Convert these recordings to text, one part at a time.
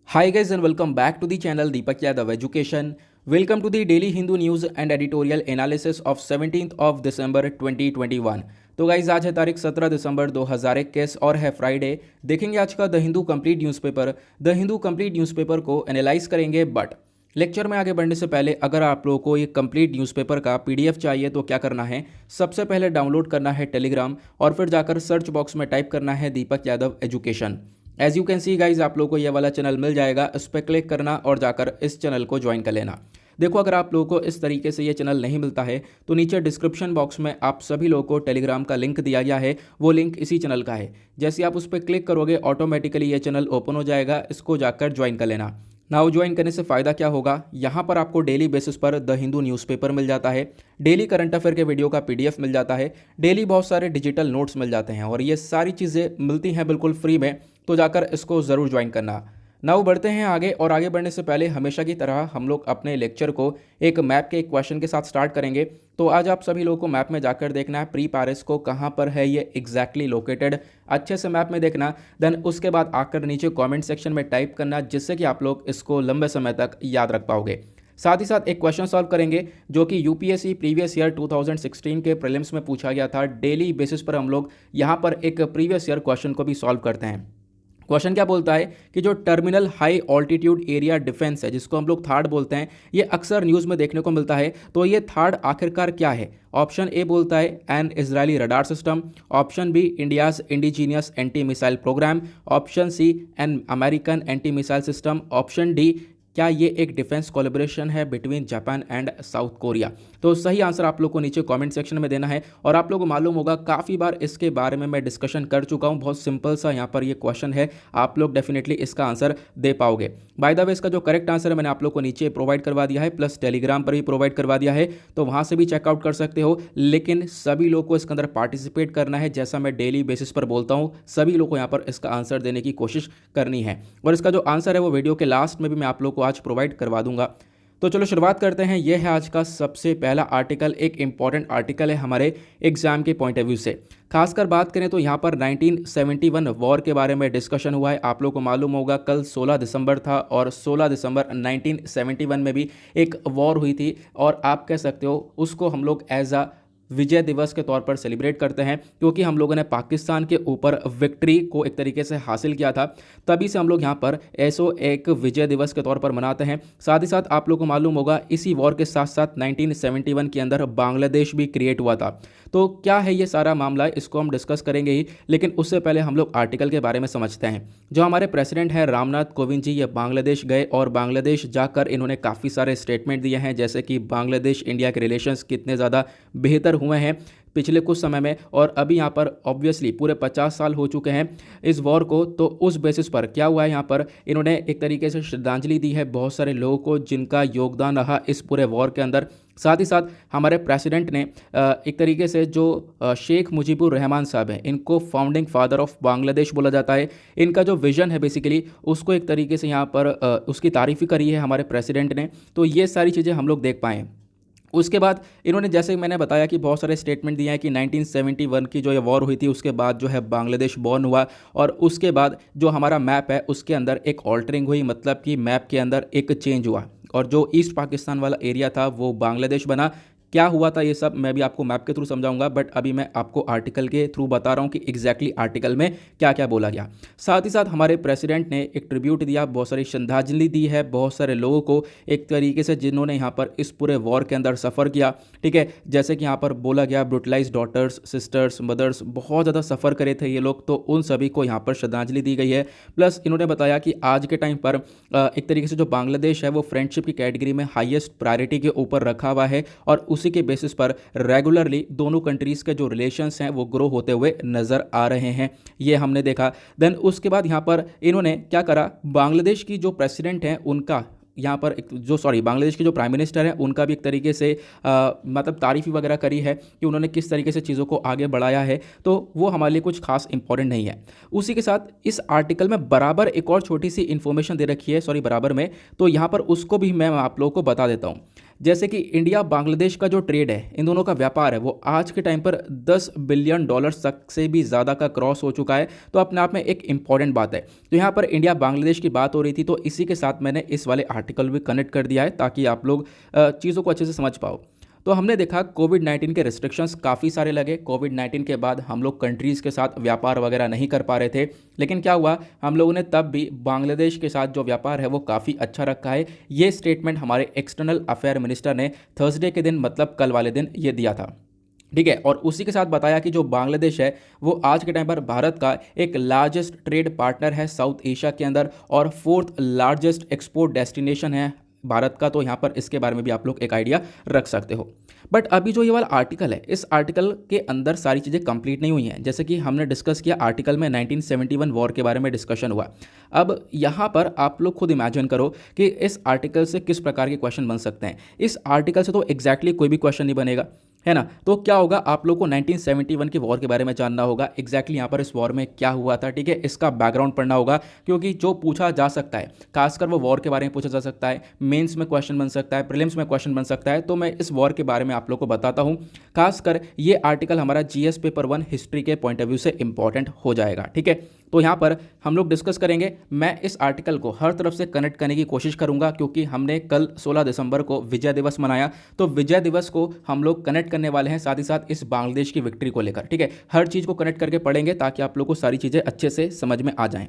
Hi guys and welcome back to the channel Deepak Yadav Education. Welcome to the daily Hindu news and editorial analysis of 17th of December 2021. तो guys आज है तारीख 17 दिसंबर 2021 और है Friday. देखेंगे आज का the Hindu complete newspaper. The Hindu complete newspaper को एनालाइज करेंगे, बट लेक्चर में आगे बढ़ने से पहले अगर आप लोगों को ये कंप्लीट न्यूज़पेपर का पीडीएफ चाहिए तो क्या करना है, सबसे पहले डाउनलोड करना है टेलीग्राम और फिर जाकर सर्च बॉक्स में टाइप करना है Deepak Yadav education. As you can see guys आप लोगों को ये वाला चैनल मिल जाएगा, इस पर क्लिक करना और जाकर इस चैनल को ज्वाइन कर लेना। देखो, अगर आप लोगों को इस तरीके से ये चैनल नहीं मिलता है तो नीचे डिस्क्रिप्शन बॉक्स में आप सभी लोगों को टेलीग्राम का लिंक दिया गया है, वो लिंक इसी चैनल का है। जैसे आप उस पर क्लिक करोगे ऑटोमेटिकली ये चैनल ओपन हो जाएगा, इसको जाकर ज्वाइन कर लेना। नाउ ज्वाइन करने से फ़ायदा क्या होगा, यहाँ पर आपको डेली बेसिस पर द हिंदू न्यूज़पेपर मिल जाता है, डेली करंट अफेयर के वीडियो का पीडीएफ मिल जाता है, डेली बहुत सारे डिजिटल नोट्स मिल जाते हैं और ये सारी चीज़ें मिलती हैं बिल्कुल फ्री में। तो जाकर इसको ज़रूर ज्वाइन करना। नाउ बढ़ते हैं आगे, और आगे बढ़ने से पहले हमेशा की तरह हम लोग अपने लेक्चर को एक मैप के एक क्वेश्चन के साथ स्टार्ट करेंगे। तो आज आप सभी लोगों को मैप में जाकर देखना है प्री पैरिस को कहाँ पर है ये एग्जैक्टली लोकेटेड, अच्छे से मैप में देखना। देन उसके बाद आकर नीचे कमेंट सेक्शन में टाइप करना, जिससे कि आप लोग इसको लंबे समय तक याद रख पाओगे। साथ ही साथ एक क्वेश्चन सॉल्व करेंगे जो कि यूपीएससी प्रीवियस ईयर 2016 के प्रीलिम्स में पूछा गया था। डेली बेसिस पर हम लोग यहाँ पर एक प्रीवियस ईयर क्वेश्चन को भी सॉल्व करते हैं। क्वेश्चन क्या बोलता है कि जो terminal high altitude area defence है, जिसको हम लोग थार्ड बोलते हैं, ये अक्सर न्यूज़ में देखने को मिलता है। तो ये थार्ड आखिरकार क्या है? ऑप्शन ए बोलता है an Israeli radar system, option B India's indigenous anti missile programme, option C an American anti missile system, option D क्या ये एक डिफेंस कोलैबोरेशन है between Japan and South Korea. तो सही आंसर आप लोग को नीचे कमेंट सेक्शन में देना है। और आप लोगों को मालूम होगा काफ़ी बार इसके बारे में मैं डिस्कशन कर चुका हूँ, बहुत सिंपल सा यहाँ पर ये क्वेश्चन है, आप लोग डेफिनेटली इसका आंसर दे पाओगे। बाय द वे इसका जो करेक्ट आंसर है मैंने आप लोग को नीचे प्रोवाइड करवा दिया है, प्लस टेलीग्राम पर भी प्रोवाइड करवा दिया है, तो वहाँ से भी चेकआउट कर सकते हो। लेकिन सभी लोग को इसके अंदर पार्टिसिपेट करना है, जैसा मैं डेली बेसिस पर बोलता हूँ, सभी लोग को यहाँ पर इसका आंसर देने की कोशिश करनी है। और इसका जो आंसर है वो वीडियो के लास्ट में भी मैं आप लोग को आज प्रोवाइड करवा दूंगा। तो चलो शुरुआत करते हैं। यह है आज का सबसे पहला आर्टिकल, एक इंपॉर्टेंट आर्टिकल है हमारे एग्जाम के पॉइंट ऑफ व्यू से। खासकर बात करें तो यहाँ पर 1971 वॉर के बारे में डिस्कशन हुआ है। आप लोग को मालूम होगा कल 16 दिसंबर था और 16 दिसंबर 1971 में भी एक वॉर हुई थी, और आप कह सकते हो उसको हम लोग एज अ विजय दिवस के तौर पर सेलिब्रेट करते हैं, क्योंकि हम लोगों ने पाकिस्तान के ऊपर विक्ट्री को एक तरीके से हासिल किया था। तभी से हम लोग यहाँ पर ऐसो एक विजय दिवस के तौर पर मनाते हैं। साथ ही साथ आप लोगों को मालूम होगा इसी वॉर के साथ साथ 1971 के अंदर बांग्लादेश भी क्रिएट हुआ था। तो क्या है ये सारा मामला, इसको हम डिस्कस करेंगे ही, लेकिन उससे पहले हम लोग आर्टिकल के बारे में समझते हैं। जो हमारे प्रेसिडेंट हैं रामनाथ कोविंद जी, ये बांग्लादेश गए और बांग्लादेश जाकर इन्होंने काफ़ी सारे स्टेटमेंट दिए हैं, जैसे कि बांग्लादेश इंडिया के रिलेशंस कितने ज़्यादा बेहतर हुए हैं पिछले कुछ समय में। और अभी यहाँ पर ऑब्वियसली पूरे 50 साल हो चुके हैं इस वॉर को, तो उस बेसिस पर क्या हुआ है, यहाँ पर इन्होंने एक तरीके से श्रद्धांजलि दी है बहुत सारे लोगों को जिनका योगदान रहा इस पूरे वॉर के अंदर। साथ ही साथ हमारे प्रेसिडेंट ने एक तरीके से जो शेख मुजीबुर रहमान साहब हैं, इनको फाउंडिंग फादर ऑफ बांग्लादेश बोला जाता है। इनका जो विजन है बेसिकली उसको एक तरीके से यहाँ पर उसकी तारीफ़ करी है हमारे प्रेसिडेंट ने। तो ये सारी चीज़ें हम लोग देख पाएँ। उसके बाद इन्होंने, जैसे मैंने बताया कि बहुत सारे स्टेटमेंट दिए हैं कि 1971 की जो ये वॉर हुई थी उसके बाद जो है बांग्लादेश बॉर्न हुआ, और उसके बाद जो हमारा मैप है उसके अंदर एक ऑल्टरिंग हुई, मतलब कि मैप के अंदर एक चेंज हुआ और जो ईस्ट पाकिस्तान वाला एरिया था वो बांग्लादेश बना। क्या हुआ था ये सब मैं भी आपको मैप के थ्रू समझाऊंगा, बट अभी मैं आपको आर्टिकल के थ्रू बता रहा हूँ कि एग्जैक्टली आर्टिकल में क्या क्या बोला गया। साथ ही साथ हमारे प्रेसिडेंट ने एक ट्रिब्यूट दिया, बहुत सारी श्रद्धांजलि दी है बहुत सारे लोगों को एक तरीके से जिन्होंने यहाँ पर इस पूरे वॉर के अंदर सफ़र किया। ठीक है, जैसे कि यहाँ पर बोला गया ब्रुटलाइज डॉटर्स, सिस्टर्स, मदर्स, बहुत ज़्यादा सफ़र करे थे ये लोग, तो उन सभी को यहाँ पर श्रद्धांजलि दी गई है। प्लस इन्होंने बताया कि आज के टाइम पर एक तरीके से जो बांग्लादेश है वो फ्रेंडशिप की कैटेगरी में हाईएस्ट प्रायोरिटी के ऊपर रखा हुआ है, और उसी के बेसिस पर रेगुलरली दोनों कंट्रीज़ के जो रिलेशंस हैं वो ग्रो होते हुए नज़र आ रहे हैं, ये हमने देखा। देन उसके बाद यहाँ पर इन्होंने क्या करा, बांग्लादेश की जो प्रेसिडेंट हैं उनका यहाँ पर बांग्लादेश के जो प्राइम मिनिस्टर हैं उनका भी एक तरीके से मतलब तारीफ़ वगैरह करी है कि उन्होंने किस तरीके से चीज़ों को आगे बढ़ाया है। तो वो हमारे लिए कुछ खास इंपॉर्टेंट नहीं है। उसी के साथ इस आर्टिकल में बराबर एक और छोटी सी इन्फॉर्मेशन दे रखी है, बराबर में, तो यहाँ पर उसको भी मैं आप लोगों को बता देता हूँ। जैसे कि इंडिया बांग्लादेश का जो ट्रेड है, इन दोनों का व्यापार है, वो आज के टाइम पर $10 बिलियन तक से भी ज़्यादा का क्रॉस हो चुका है। तो अपने आप में एक इंपॉर्टेंट बात है। तो यहाँ पर इंडिया बांग्लादेश की बात हो रही थी, तो इसी के साथ मैंने इस वाले आर्टिकल भी कनेक्ट कर दिया है ताकि आप लोग चीज़ों को अच्छे से समझ पाओ। तो हमने देखा कोविड-19 के रिस्ट्रिक्शंस काफ़ी सारे लगे। कोविड-19 के बाद हम लोग कंट्रीज़ के साथ व्यापार वगैरह नहीं कर पा रहे थे, लेकिन क्या हुआ, हम लोगों ने तब भी बांग्लादेश के साथ जो व्यापार है वो काफ़ी अच्छा रखा है। ये स्टेटमेंट हमारे एक्सटर्नल अफेयर मिनिस्टर ने थर्सडे के दिन, मतलब कल वाले दिन, ये दिया था। ठीक है, और उसी के साथ बताया कि जो बांग्लादेश है वो आज के टाइम पर भारत का एक लार्जेस्ट ट्रेड पार्टनर है साउथ एशिया के अंदर, और फोर्थ लार्जेस्ट एक्सपोर्ट डेस्टिनेशन है भारत का। तो यहाँ पर इसके बारे में भी आप लोग एक आइडिया रख सकते हो। बट अभी जो ये वाला आर्टिकल है, इस आर्टिकल के अंदर सारी चीज़ें कंप्लीट नहीं हुई हैं। जैसे कि हमने डिस्कस किया, आर्टिकल में 1971 वॉर के बारे में डिस्कशन हुआ। अब यहाँ पर आप लोग खुद इमेजिन करो कि इस आर्टिकल से किस प्रकार के क्वेश्चन बन सकते हैं। इस आर्टिकल से तो एग्जैक्टली कोई भी क्वेश्चन नहीं बनेगा, है ना। तो क्या होगा, आप लोग को 1971 की वॉर के बारे में जानना होगा, एग्जैक्टली यहाँ पर इस वॉर में क्या हुआ था। ठीक है, इसका बैकग्राउंड पढ़ना होगा, क्योंकि जो पूछा जा सकता है, खासकर वो वॉर के बारे में पूछा जा सकता है, मेंस में क्वेश्चन बन सकता है, प्रीलिम्स में क्वेश्चन बन सकता है। तो मैं इस वॉर के बारे में आप लोग को बताता हूँ। खासकर ये आर्टिकल हमारा जीएस पेपर 1 हिस्ट्री के पॉइंट ऑफ व्यू से इंपॉर्टेंट हो जाएगा। ठीक है, तो यहाँ पर हम लोग डिस्कस करेंगे। मैं इस आर्टिकल को हर तरफ से कनेक्ट करने की कोशिश करूंगा, क्योंकि हमने कल 16 दिसंबर को विजय दिवस मनाया, तो विजय दिवस को हम लोग कनेक्ट करने वाले हैं साथ ही साथ इस बांग्लादेश की विक्ट्री को लेकर। ठीक है, हर चीज़ को कनेक्ट करके पढ़ेंगे ताकि आप लोग को सारी चीज़ें अच्छे से समझ में आ जाएं।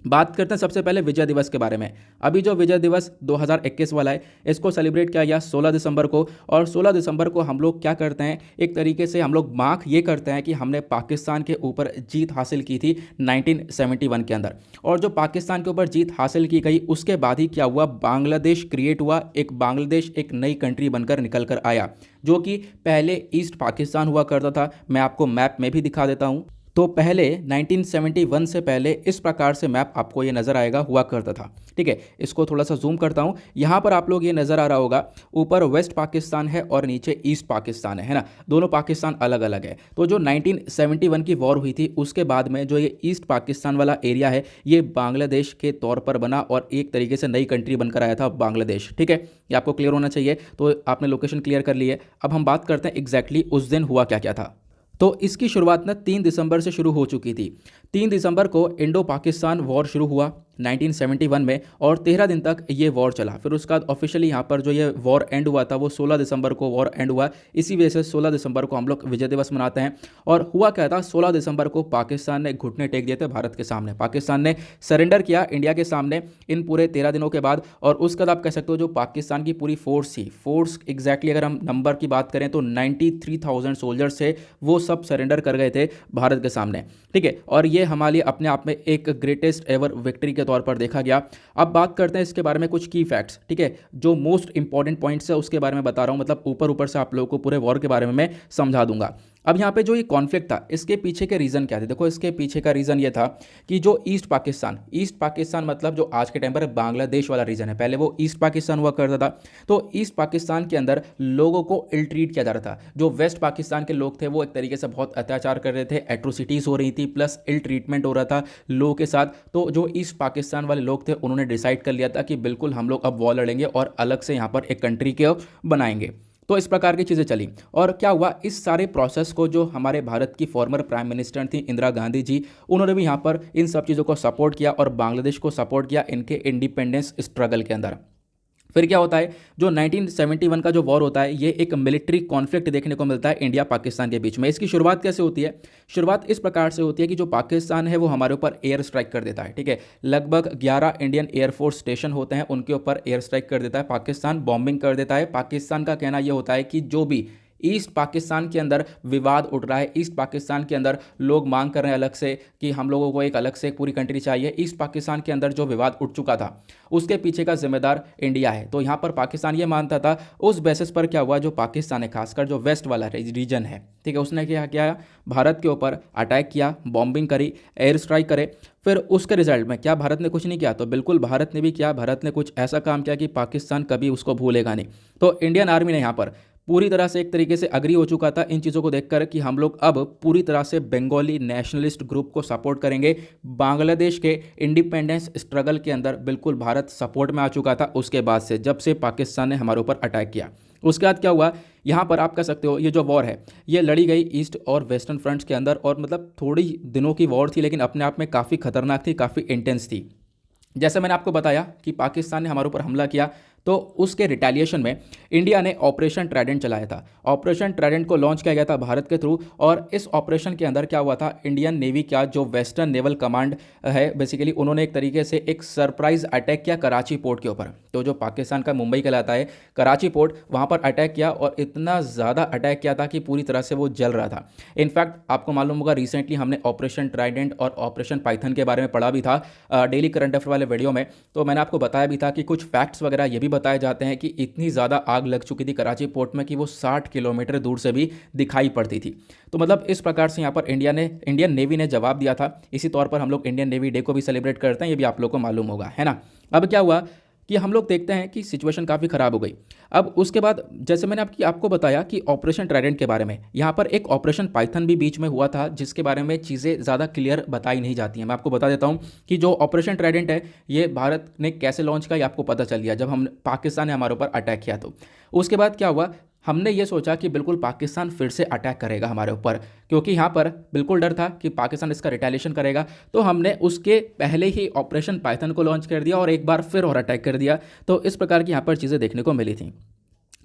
बात करते हैं सबसे पहले विजय दिवस के बारे में। अभी जो विजय दिवस 2021 वाला है, इसको सेलिब्रेट किया गया 16 दिसंबर को, और 16 दिसंबर को हम लोग क्या करते हैं, एक तरीके से हम लोग मार्क ये करते हैं कि हमने पाकिस्तान के ऊपर जीत हासिल की थी 1971 के अंदर। और जो पाकिस्तान के ऊपर जीत हासिल की गई, उसके बाद ही क्या हुआ, बांग्लादेश क्रिएट हुआ। एक बांग्लादेश एक नई कंट्री बनकर निकल कर आया, जो कि पहले ईस्ट पाकिस्तान हुआ करता था। मैं आपको मैप में भी दिखा देता हूँ। तो पहले 1971 से पहले इस प्रकार से मैप आपको ये नज़र आएगा, हुआ करता था। ठीक है, इसको थोड़ा सा जूम करता हूँ। यहाँ पर आप लोग ये नज़र आ रहा होगा, ऊपर वेस्ट पाकिस्तान है और नीचे ईस्ट पाकिस्तान है ना। दोनों पाकिस्तान अलग अलग है। तो जो 1971 की वॉर हुई थी, उसके बाद में जो ये ईस्ट पाकिस्तान वाला एरिया है, ये बांग्लादेश के तौर पर बना और एक तरीके से नई कंट्री बनकर आया था बांग्लादेश। ठीक है, ये आपको क्लियर होना चाहिए। तो आपने लोकेशन क्लियर कर ली है। अब हम बात करते हैं एग्जैक्टली उस दिन हुआ क्या क्या था। तो इसकी शुरुआत ना 3 दिसंबर से शुरू हो चुकी थी। 3 दिसंबर को इंडो पाकिस्तान वॉर शुरू हुआ 1971 में, और 13 दिन तक ये वॉर चला। फिर उसके बाद ऑफिशियली यहाँ पर जो ये वॉर एंड हुआ था, वो 16 दिसंबर को वॉर एंड हुआ। इसी वजह से 16 दिसंबर को हम लोग विजय दिवस मनाते हैं। और हुआ क्या था, 16 दिसंबर को पाकिस्तान ने घुटने टेक दिए थे भारत के सामने। पाकिस्तान ने सरेंडर किया इंडिया के सामने इन पूरे 13 दिनों के बाद। और उसके बाद आप कह सकते हो जो पाकिस्तान की पूरी फोर्स थी, फोर्स एग्जैक्टली अगर हम नंबर की बात करें तो 93,000 सोल्जर्स थे, वो सब सरेंडर कर गए थे भारत के सामने। ठीक है, और ये हमारे अपने आप में एक ग्रेटेस्ट एवर विक्ट्री के तौर पर देखा गया। अब बात करते हैं इसके बारे में कुछ की फैक्ट्स। ठीक है, जो मोस्ट इंपॉर्टेंट पॉइंट्स है उसके बारे में बता रहा हूं, मतलब ऊपर ऊपर से आप लोगों को पूरे वॉर के बारे में मैं समझा दूंगा। अब यहाँ पे जो ये कॉन्फ्लिक्ट था, इसके पीछे के रीज़न क्या थे। देखो, इसके पीछे का रीज़न ये था कि जो ईस्ट पाकिस्तान मतलब जो आज के टाइम पर बांग्लादेश वाला रीजन है, पहले वो ईस्ट पाकिस्तान हुआ करता था। तो ईस्ट पाकिस्तान के अंदर लोगों को इल ट्रीट किया जा रहा था। जो वेस्ट पाकिस्तान के लोग थे वो एक तरीके से बहुत अत्याचार कर रहे थे, एट्रोसिटीज़ हो रही थी, प्लस इल ट्रीटमेंट हो रहा था लोगों के साथ। तो जो ईस्ट पाकिस्तान वाले लोग थे, उन्होंने डिसाइड कर लिया था कि बिल्कुल हम लोग अब वॉर लड़ेंगे और अलग से यहाँ पर एक कंट्री के बनाएंगे। तो इस प्रकार की चीज़ें चली। और क्या हुआ, इस सारे प्रोसेस को जो हमारे भारत की फॉर्मर प्राइम मिनिस्टर थी इंदिरा गांधी जी, उन्होंने भी यहाँ पर इन सब चीज़ों को सपोर्ट किया और बांग्लादेश को सपोर्ट किया इनके इंडिपेंडेंस स्ट्रगल के अंदर। फिर क्या होता है, जो 1971 का जो वॉर होता है, ये एक मिलिट्री कॉन्फ्लिक्ट देखने को मिलता है इंडिया पाकिस्तान के बीच में। इसकी शुरुआत कैसे होती है, शुरुआत इस प्रकार से होती है कि जो पाकिस्तान है वो हमारे ऊपर एयर स्ट्राइक कर देता है। ठीक है, लगभग 11 इंडियन एयरफोर्स स्टेशन होते हैं, उनके ऊपर एयर स्ट्राइक कर देता है पाकिस्तान, बॉम्बिंग कर देता है। पाकिस्तान का कहना यह होता है कि जो भी ईस्ट पाकिस्तान के अंदर विवाद उठ रहा है, ईस्ट पाकिस्तान के अंदर लोग मांग कर रहे हैं अलग से कि हम लोगों को एक अलग से पूरी कंट्री चाहिए, ईस्ट पाकिस्तान के अंदर जो विवाद उठ चुका था उसके पीछे का जिम्मेदार इंडिया है। तो यहाँ पर पाकिस्तान ये मानता था। उस बेसिस पर क्या हुआ, जो पाकिस्तान है, खासकर जो वेस्ट वाला रीजन है, ठीक है, उसने क्या किया, भारत के ऊपर अटैक किया, बॉम्बिंग करी, एयर स्ट्राइक करे। फिर उसके रिजल्ट में क्या भारत ने कुछ नहीं किया, तो बिल्कुल भारत ने भी किया। भारत ने कुछ ऐसा काम किया कि पाकिस्तान कभी उसको भूलेगा नहीं। तो इंडियन आर्मी ने यहाँ पर पूरी तरह से एक तरीके से अग्री हो चुका था इन चीज़ों को देखकर कि हम लोग अब पूरी तरह से बंगाली नेशनलिस्ट ग्रुप को सपोर्ट करेंगे। बांग्लादेश के इंडिपेंडेंस स्ट्रगल के अंदर बिल्कुल भारत सपोर्ट में आ चुका था उसके बाद से, जब से पाकिस्तान ने हमारे ऊपर अटैक किया। उसके बाद क्या हुआ, यहाँ पर आप कह सकते हो ये जो वॉर है ये लड़ी गई ईस्ट और वेस्टर्न फ्रंट्स के अंदर, और मतलब थोड़ी दिनों की वॉर थी लेकिन अपने आप में काफ़ी खतरनाक थी, काफ़ी इंटेंस थी। जैसे मैंने आपको बताया कि पाकिस्तान ने हमारे ऊपर हमला किया, तो उसके रिटेलिएशन में इंडिया ने ऑपरेशन ट्राइडेंट चलाया था। ऑपरेशन ट्राइडेंट को लॉन्च किया गया था भारत के थ्रू, और इस ऑपरेशन के अंदर क्या हुआ था, इंडियन नेवी का जो वेस्टर्न नेवल कमांड है बेसिकली उन्होंने एक तरीके से एक सरप्राइज अटैक किया कराची पोर्ट के ऊपर। तो जो पाकिस्तान का मुंबई कहलाता है कराची पोर्ट, वहाँ पर अटैक किया, और इतना ज़्यादा अटैक किया था कि पूरी तरह से वो जल रहा था। इनफैक्ट आपको मालूम होगा रिसेंटली हमने ऑपरेशन ट्राइडेंट और ऑपरेशन पाइथन के बारे में पढ़ा भी था डेली करंट अफेयर वाले वीडियो में। तो मैंने आपको बताया भी था कि कुछ फैक्ट्स वगैरह ये भी बताए जाते हैं कि इतनी ज़्यादा आग लग चुकी थी कराची पोर्ट में कि वो 60 किलोमीटर दूर से भी दिखाई पड़ती थी। तो मतलब इस प्रकार से यहाँ पर इंडियन नेवी ने जवाब दिया था। इसी तौर पर हम लोग इंडियन नेवी डे को भी सेलिब्रेट करते हैं, ये भी आप लोग को मालूम होगा, है ना। अब क्या हुआ कि हम लोग देखते हैं कि सिचुएशन काफ़ी ख़राब हो गई। अब उसके बाद जैसे मैंने आपको बताया कि ऑपरेशन ट्राइडेंट के बारे में, यहाँ पर एक ऑपरेशन पाइथन भी बीच में हुआ था जिसके बारे में चीज़ें ज़्यादा क्लियर बताई नहीं जाती हैं। मैं आपको बता देता हूँ कि जो ऑपरेशन ट्राइडेंट है ये भारत ने कैसे लॉन्च किया, ये आपको पता चल गया जब हम पाकिस्तान ने हमारे ऊपर अटैक किया। तो उसके बाद क्या हुआ, हमने ये सोचा कि बिल्कुल पाकिस्तान फिर से अटैक करेगा हमारे ऊपर, क्योंकि यहाँ पर बिल्कुल डर था कि पाकिस्तान इसका रिटेलिएशन करेगा। तो हमने उसके पहले ही ऑपरेशन पाइथन को लॉन्च कर दिया और एक बार फिर और अटैक कर दिया। तो इस प्रकार की यहाँ पर चीज़ें देखने को मिली थी।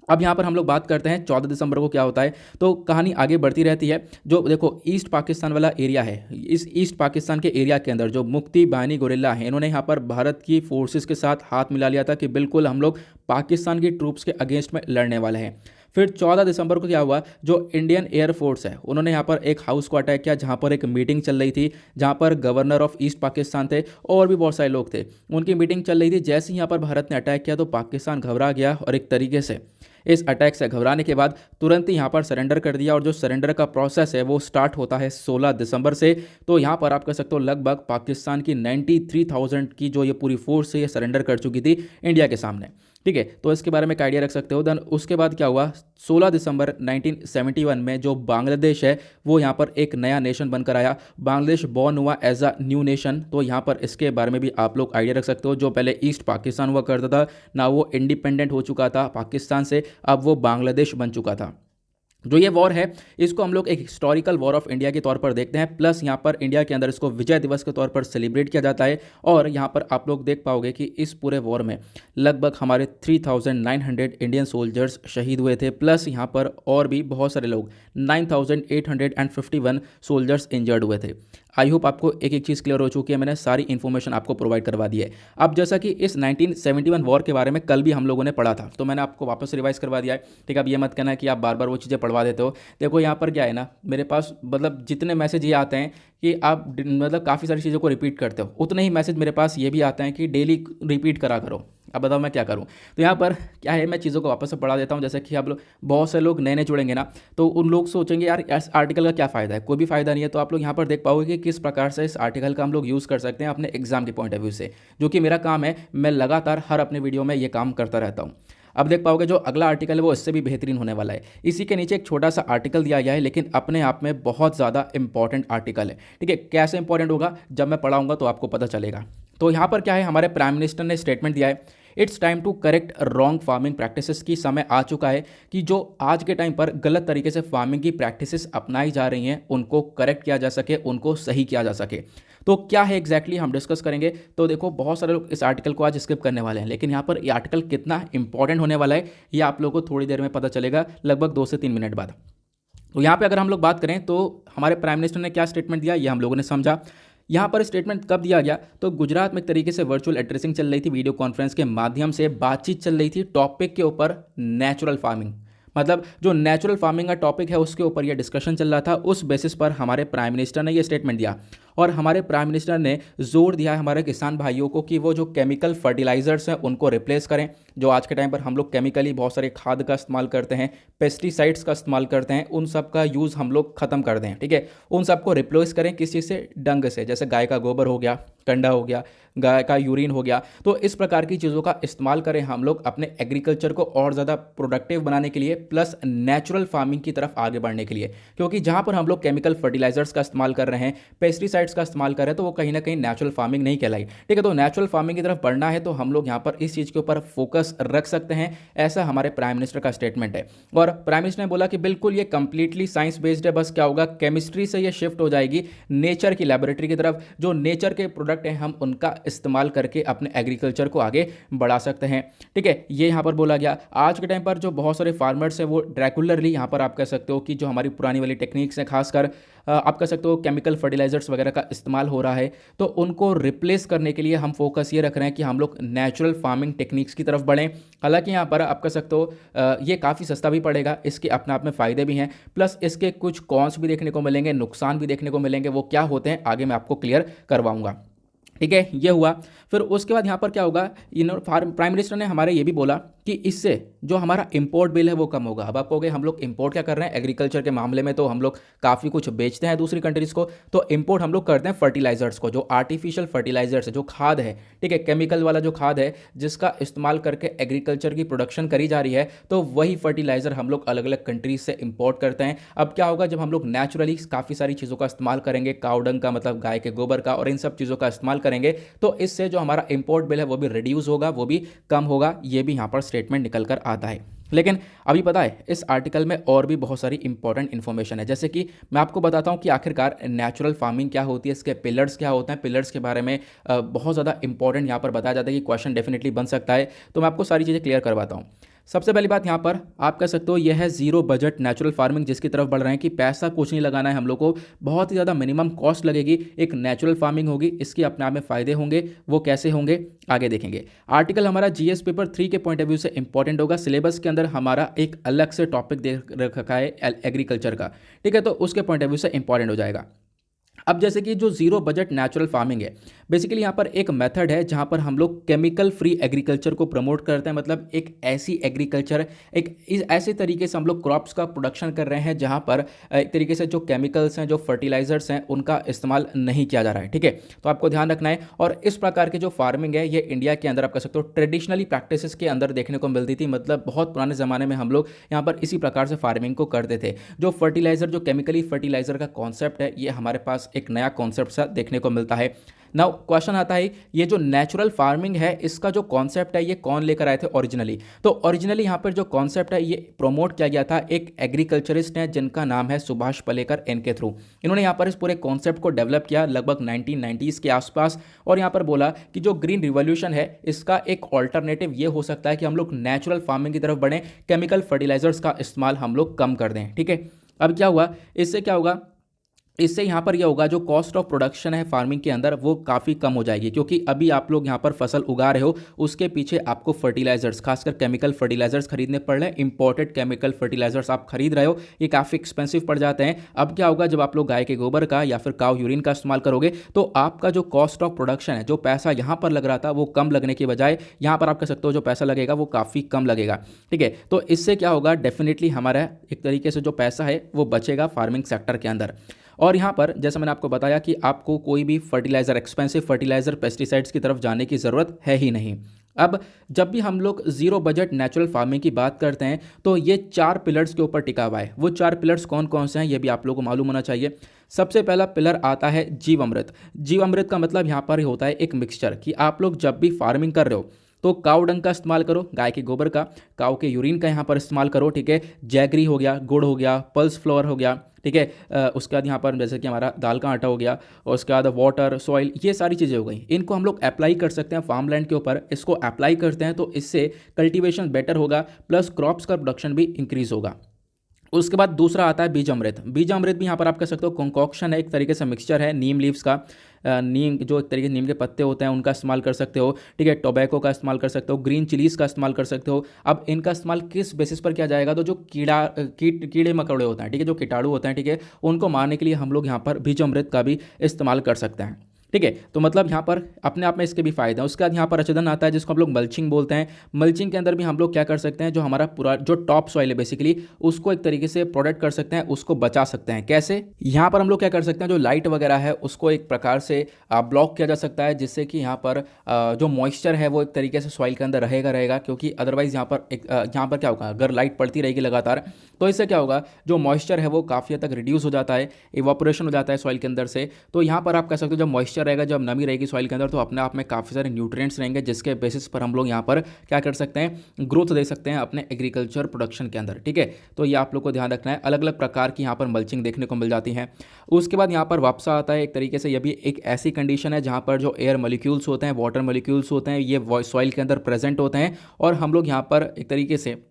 अब यहाँ पर हम लोग बात करते हैं 14 दिसंबर को क्या होता है, तो कहानी आगे बढ़ती रहती है। जो देखो ईस्ट पाकिस्तान वाला एरिया है, इस ईस्ट पाकिस्तान के एरिया के अंदर जो मुक्ति बाहिनी गोरिल्ला है, इन्होंने यहाँ पर भारत की फोर्सेस के साथ हाथ मिला लिया था कि बिल्कुल हम लोग पाकिस्तान की ट्रूप्स के अगेंस्ट में लड़ने वाले हैं। फिर 14 दिसंबर को क्या हुआ, जो इंडियन एयरफोर्स है उन्होंने यहाँ पर एक हाउस को अटैक किया जहाँ पर एक मीटिंग चल रही थी, जहाँ पर गवर्नर ऑफ ईस्ट पाकिस्तान थे और भी बहुत सारे लोग थे, उनकी मीटिंग चल रही थी। जैसे ही यहाँ पर भारत ने अटैक किया तो पाकिस्तान घबरा गया, और एक तरीके से इस अटैक से घबराने के बाद तुरंत ही यहाँ पर सरेंडर कर दिया। और जो सरेंडर का प्रोसेस है वो स्टार्ट होता है 16 दिसंबर से। तो यहाँ पर आप कह सकते हो लगभग पाकिस्तान की 93,000 की जो ये पूरी फोर्स है ये सरेंडर कर चुकी थी इंडिया के सामने, ठीक है। तो इसके बारे में एक आइडिया रख सकते हो। देन उसके बाद क्या हुआ, 16 दिसंबर 1971 में जो बांग्लादेश है वो यहाँ पर एक नया नेशन बनकर आया। बांग्लादेश बॉर्न हुआ एज अ न्यू नेशन। तो यहाँ पर इसके बारे में भी आप लोग आइडिया रख सकते हो। जो पहले ईस्ट पाकिस्तान हुआ करता था ना, वो इंडिपेंडेंट हो चुका था पाकिस्तान से, अब वो बांग्लादेश बन चुका था। जो ये वॉर है इसको हम लोग एक हिस्टोरिकल वॉर ऑफ इंडिया के तौर पर देखते हैं, प्लस यहाँ पर इंडिया के अंदर इसको विजय दिवस के तौर पर सेलिब्रेट किया जाता है। और यहाँ पर आप लोग देख पाओगे कि इस पूरे वॉर में लगभग हमारे 3,900 इंडियन सोल्जर्स शहीद हुए थे, प्लस यहाँ पर और भी बहुत सारे लोग 9,851 सोल्जर्स इंजर्ड हुए थे। आई होप आपको एक एक चीज़ क्लियर हो चुकी है, मैंने सारी इन्फॉर्मेशन आपको प्रोवाइड करवा दी है। अब जैसा कि इस 1971 वॉर के बारे में कल भी हम लोगों ने पढ़ा था, तो मैंने आपको वापस रिवाइज करवा दिया है, ठीक है। अब ये मत कहना कि आप बार बार वो चीज़ें पढ़वा देते हो। देखो यहाँ पर क्या है ना, मेरे पास मतलब जितने मैसेज ये आते हैं कि आप मतलब काफ़ी सारी चीज़ों को रिपीट करते हो, उतने ही मैसेज मेरे पास ये भी आते हैं कि डेली रिपीट करा करो। अब बताओ मैं क्या करूं। तो यहाँ पर क्या है, मैं चीज़ों को वापस से पढ़ा देता हूँ। जैसे कि आप लोग बहुत से लोग नए नए जुड़ेंगे ना, तो उन लोग सोचेंगे यार इस आर्टिकल का क्या फ़ायदा है, कोई भी फ़ायदा नहीं है। तो आप लोग यहाँ पर देख पाओगे कि किस प्रकार से इस आर्टिकल का हम लोग यूज़ कर सकते हैं अपने एग्जाम के पॉइंट ऑफ व्यू से, जो कि मेरा काम है। मैं लगातार हर अपने वीडियो में ये काम करता रहता हूँ। अब देख पाओगे जो अगला आर्टिकल है वो इससे भी बेहतरीन होने वाला है। इसी के नीचे एक छोटा सा आर्टिकल दिया गया है, लेकिन अपने आप में बहुत ज़्यादा इंपॉर्टेंट आर्टिकल है, ठीक है। कैसे इंपॉर्टेंट होगा जब मैं पढ़ाऊंगा तो आपको पता चलेगा। तो यहाँ पर क्या है, हमारे प्राइम मिनिस्टर ने स्टेटमेंट दिया है, it's time to correct wrong farming practices की समय आ चुका है कि जो आज के टाइम पर गलत तरीके से फार्मिंग की प्रैक्टिसेस अपनाई जा रही हैं उनको करेक्ट किया जा सके, उनको सही किया जा सके। तो क्या है एग्जैक्टली हम डिस्कस करेंगे। तो देखो बहुत सारे लोग इस आर्टिकल को आज स्किप करने वाले हैं, लेकिन यहाँ पर ये आर्टिकल कितना इंपॉर्टेंट होने वाला है ये आप लोगों को थोड़ी देर में पता चलेगा, लगभग 2 से 3 मिनट बाद। तो यहाँ पे अगर हम लोग बात करें तो हमारे प्राइम मिनिस्टर ने क्या स्टेटमेंट दिया ये हम लोगों ने समझा। यहाँ पर स्टेटमेंट कब दिया गया, तो गुजरात में एक तरीके से वर्चुअल एड्रेसिंग चल रही थी, वीडियो कॉन्फ्रेंस के माध्यम से बातचीत चल रही थी टॉपिक के ऊपर नेचुरल फार्मिंग। मतलब जो नेचुरल फार्मिंग का टॉपिक है उसके ऊपर यह डिस्कशन चल रहा था। उस बेसिस पर हमारे प्राइम मिनिस्टर ने यह स्टेटमेंट दिया। और हमारे प्राइम मिनिस्टर ने जोर दिया है हमारे किसान भाइयों को कि वो जो केमिकल फर्टिलाइजर्स हैं उनको रिप्लेस करें। जो आज के टाइम पर हम लोग केमिकली बहुत सारे खाद का इस्तेमाल करते हैं, पेस्टिसाइड्स का इस्तेमाल करते हैं, उन सब का यूज़ हम लोग ख़त्म कर दें। ठीक है, उन सबको रिप्लेस करें किसी से डंग से, जैसे गाय का गोबर हो गया, कंडा हो गया, गाय का यूरिन हो गया। तो इस प्रकार की चीज़ों का इस्तेमाल करें हम लोग अपने एग्रीकल्चर को और ज़्यादा प्रोडक्टिव बनाने के लिए, प्लस नेचुरल फार्मिंग की तरफ आगे बढ़ने के लिए। क्योंकि जहाँ पर हम लोग केमिकल फर्टिलाइजर्स का इस्तेमाल कर रहे हैं, पेस्टिसाइड्स का इस्तेमाल कर रहे हैं, तो वो कहीं ना कहीं नेचुरल फार्मिंग नहीं कहलाई। ठीक है, तो नेचुरल फार्मिंग की तरफ बढ़ना है तो हम लोग यहाँ पर इस चीज़ के ऊपर फोकस रख सकते हैं, ऐसा हमारे प्राइम मिनिस्टर का स्टेटमेंट है। और प्राइम मिनिस्टर ने बोला कि बिल्कुल ये कंप्लीटली साइंस बेस्ड है, बस क्या होगा, केमिस्ट्री से ये शिफ्ट हो जाएगी नेचर की लैबोरेटरी की तरफ। जो नेचर के प्रोडक्ट हैं हम उनका इस्तेमाल करके अपने एग्रीकल्चर को आगे बढ़ा सकते हैं। ठीक है, ये यहाँ पर बोला गया। आज के टाइम पर जो बहुत सारे फार्मर्स हैं वो रेगुलरली यहाँ पर आप कह सकते हो कि जो हमारी पुरानी वाली टेक्निक्स हैं, खासकर आप कह सकते हो केमिकल फर्टिलाइजर्स वगैरह का इस्तेमाल हो रहा है, तो उनको रिप्लेस करने के लिए हम फोकस ये रख रहे हैं कि हम लोग नेचुरल फार्मिंग टेक्निक्स की तरफ बढ़ें। हालांकि यहाँ पर आप कह सकते हो ये काफ़ी सस्ता भी पड़ेगा, इसके अपने आप में फ़ायदे भी हैं, प्लस इसके कुछ कॉन्स भी देखने को मिलेंगे, नुकसान भी देखने को मिलेंगे। वो क्या होते हैं आगे मैं आपको क्लियर करवाऊंगा। ठीक है, ये हुआ। फिर उसके बाद यहाँ पर क्या होगा, प्राइम मिनिस्टर ने हमारे ये भी बोला कि इससे जो हमारा इंपोर्ट बिल है वो कम होगा। अब आप कहोगे हम लोग इंपोर्ट क्या कर रहे हैं, एग्रीकल्चर के मामले में तो हम लोग काफ़ी कुछ बेचते हैं दूसरी कंट्रीज़ को, तो इंपोर्ट हम लोग करते हैं फर्टिलाइजर्स को, जो आर्टिफिशियल फर्टिलाइजर्स है, जो खाद है, ठीक है, केमिकल वाला जो खाद है जिसका इस्तेमाल करके एग्रीकल्चर की प्रोडक्शन करी जा रही है, तो वही फर्टिलाइजर हम लोग अलग अलग कंट्रीज से इंपोर्ट करते हैं। अब क्या होगा, जब हम लोग नेचुरली काफ़ी सारी चीज़ों का इस्तेमाल करेंगे, काउडंग का मतलब गाय के गोबर का, और इन सब चीज़ों का इस्तेमाल करेंगे, तो इससे जो हमारा इंपोर्ट बिल है वो भी रिड्यूस होगा, वो भी कम होगा। ये भी यहाँ पर स्टेटमेंट निकल कर आता है। लेकिन अभी पता है इस आर्टिकल में और भी बहुत सारी इंपॉर्टेंट इन्फॉर्मेशन है, जैसे कि मैं आपको बताता हूँ कि आखिरकार नेचुरल फार्मिंग क्या होती है, इसके पिलर्स क्या होते हैं। पिलर्स के बारे में बहुत ज़्यादा इंपॉर्टेंट यहाँ पर बताया जाता है कि क्वेश्चन डेफिनेटली बन सकता है, तो मैं आपको सारी चीज़ें क्लियर करवाता हूँ। सबसे पहली बात यहाँ पर आप कह सकते हो यह है जीरो बजट नेचुरल फार्मिंग, जिसकी तरफ बढ़ रहे हैं कि पैसा कुछ नहीं लगाना है हम लोग को, बहुत ही ज़्यादा मिनिमम कॉस्ट लगेगी, एक नेचुरल फार्मिंग होगी, इसके अपने आप में फ़ायदे होंगे। वो कैसे होंगे आगे देखेंगे। आर्टिकल हमारा जीएस पेपर 3 के पॉइंट ऑफ व्यू से इंपॉर्टेंट होगा। सिलेबस के अंदर हमारा एक अलग से टॉपिक दे रखा है एग्रीकल्चर का, ठीक है, तो उसके पॉइंट ऑफ व्यू से इंपॉर्टेंट हो जाएगा। अब जैसे कि जो जीरो बजट नेचुरल फार्मिंग है, बेसिकली यहाँ पर एक मेथड है जहाँ पर हम लोग केमिकल फ्री एग्रीकल्चर को प्रमोट करते हैं। मतलब एक ऐसी एग्रीकल्चर, एक ऐसे तरीके से हम लोग क्रॉप्स का प्रोडक्शन कर रहे हैं जहाँ पर एक तरीके से जो केमिकल्स हैं, जो फर्टिलाइजर्स हैं, उनका इस्तेमाल नहीं किया जा रहा है। ठीक है, तो आपको ध्यान रखना है। और इस प्रकार की जो फार्मिंग है ये इंडिया के अंदर आप कह सकते हो ट्रेडिशनली प्रैक्टिसेस के अंदर देखने को मिलती थी। मतलब बहुत पुराने ज़माने में हम लोग यहाँ पर इसी प्रकार से फार्मिंग को करते थे। जो फर्टिलाइजर, जो केमिकली फर्टिलाइजर का कॉन्सेप्ट है, ये हमारे पास एक नया कॉन्सेप्ट सा देखने को मिलता है। नाउ क्वेश्चन आता है, ये जो नेचुरल फार्मिंग है इसका जो कॉन्सेप्ट है ये कौन लेकर आए थे ओरिजिनली। तो ओरिजिनली यहाँ पर जो कॉन्सेप्ट है ये प्रमोट किया गया था एक एग्रीकल्चरिस्ट है जिनका नाम है सुभाष पलेकर, इनके थ्रू। इन्होंने यहाँ पर इस पूरे कॉन्सेप्ट को डेवलप किया लगभग 1990s के आसपास, और यहाँ पर बोला कि जो ग्रीन रिवॉल्यूशन है इसका एक ऑल्टरनेटिव ये हो सकता है कि हम लोग नेचुरल फार्मिंग की तरफ बढ़ें, केमिकल फर्टिलाइजर्स का इस्तेमाल हम लोग कम कर दें। ठीक है, अब क्या हुआ, इससे क्या होगा, इससे यहाँ पर यह होगा जो कॉस्ट ऑफ प्रोडक्शन है फार्मिंग के अंदर वो काफ़ी कम हो जाएगी। क्योंकि अभी आप लोग यहाँ पर फसल उगा रहे हो, उसके पीछे आपको फर्टिलाइजर्स, खासकर केमिकल फर्टिलाइजर्स खरीदने पड़ रहे हैं। इंपोर्टेड केमिकल फर्टिलाइजर्स आप खरीद रहे हो, ये काफ़ी एक्सपेंसिव पड़ जाते हैं। अब क्या होगा, जब आप लोग गाय के गोबर का या फिर काउ यूरिन का इस्तेमाल करोगे तो आपका जो कॉस्ट ऑफ प्रोडक्शन है, जो पैसा यहाँ पर लग रहा था वो कम लगने की बजाय यहाँ पर आप कह सकते हो जो पैसा लगेगा वो काफ़ी कम लगेगा। ठीक है, तो इससे क्या होगा, डेफिनेटली हमारा एक तरीके से जो पैसा है वो बचेगा फार्मिंग सेक्टर के अंदर। और यहाँ पर जैसे मैंने आपको बताया कि आपको कोई भी फर्टिलाइज़र, एक्सपेंसिव फर्टिलाइज़र, पेस्टिसाइड्स की तरफ जाने की ज़रूरत है ही नहीं। अब जब भी हम लोग जीरो बजट नेचुरल फार्मिंग की बात करते हैं तो ये 4 पिलर्स के ऊपर टिका हुआ है। वो 4 पिलर्स कौन कौन से हैं ये भी आप लोगों को मालूम होना चाहिए। सबसे पहला पिलर आता है जीवामृत। जीवामृत का मतलब यहाँ पर होता है एक मिक्सचर, कि आप लोग जब भी फार्मिंग कर रहे हो तो काउ डंग का इस्तेमाल करो, गाय के गोबर का, काउ के यूरिन का यहाँ पर इस्तेमाल करो। ठीक है, जैगरी हो गया, गुड़ हो गया, पल्स फ्लोर हो गया। ठीक है, उसके बाद यहाँ पर जैसे कि हमारा दाल का आटा हो गया, और उसके बाद वाटर, सॉइल, ये सारी चीज़ें हो गई। इनको हम लोग अप्लाई कर सकते हैं फार्म लैंड के ऊपर। इसको अप्लाई करते हैं तो इससे कल्टीवेशन बेटर होगा, प्लस क्रॉप्स का प्रोडक्शन भी इंक्रीज होगा। उसके बाद दूसरा आता है बीज अमृत। बीज अमृत भी यहाँ पर आप कह सकते हो कंकॉक्शन है, एक तरीके से मिक्सचर है नीम लीव्स का। नीम जो एक तरीके से नीम के पत्ते होते हैं उनका इस्तेमाल कर सकते हो, ठीक है। टोबैको का इस्तेमाल कर सकते हो, ग्रीन चिलीज़ का इस्तेमाल कर सकते हो। अब इनका इस्तेमाल किस बेसिस पर किया जाएगा, तो जो कीड़े मकोड़े होते हैं, ठीक है, जो कीटाणु होते हैं, ठीक है, उनको मारने के लिए हम लोग यहाँ पर बीज अमृत का भी इस्तेमाल कर सकते हैं, ठीक है। तो मतलब यहाँ पर अपने आप में इसके भी फायदे हैं। उसके बाद यहाँ पर अच्छदन आता है जिसको हम लोग मल्चिंग बोलते हैं। मल्चिंग के अंदर भी हम लोग क्या कर सकते हैं, जो हमारा पूरा जो टॉप सॉइल है बेसिकली उसको एक तरीके से प्रोटेक्ट कर सकते हैं, उसको बचा सकते हैं। कैसे, यहाँ पर हम लोग क्या कर सकते हैं, जो लाइट वगैरह है उसको एक प्रकार से ब्लॉक किया जा सकता है, जिससे कि यहाँ पर जो मॉइस्चर है वो एक तरीके से सॉइल के अंदर रहेगा क्योंकि अदरवाइज यहाँ पर क्या होगा, अगर लाइट पड़ती रहेगी लगातार तो इससे क्या होगा, जो मॉइस्चर है वो काफ़ी हद तक रिड्यूस हो जाता है, इवापोरेशन हो जाता है सॉइल के अंदर से। तो यहाँ पर आप कह सकते हो जब मॉइस्चर रहेगा, जब नमी रहेगी सॉइल के अंदर, तो अपने आप में काफ़ी सारे न्यूट्रिएंट्स रहेंगे, जिसके बेसिस पर हम लोग यहाँ पर क्या कर सकते हैं, ग्रोथ दे सकते हैं अपने एग्रीकल्चर प्रोडक्शन के अंदर, ठीक है। तो ये आप लोग को ध्यान रखना है। अलग अलग प्रकार की यहाँ पर मल्चिंग देखने को मिल जाती है। उसके बाद यहाँ पर वापसा आता है, एक तरीके से यह भी एक ऐसी कंडीशन है जहाँ पर जो एयर मॉलिक्यूल्स होते हैं, वाटर मॉलिक्यूल्स होते हैं, ये सॉइल के अंदर प्रेजेंट होते हैं और हम लोग यहाँ पर एक तरीके से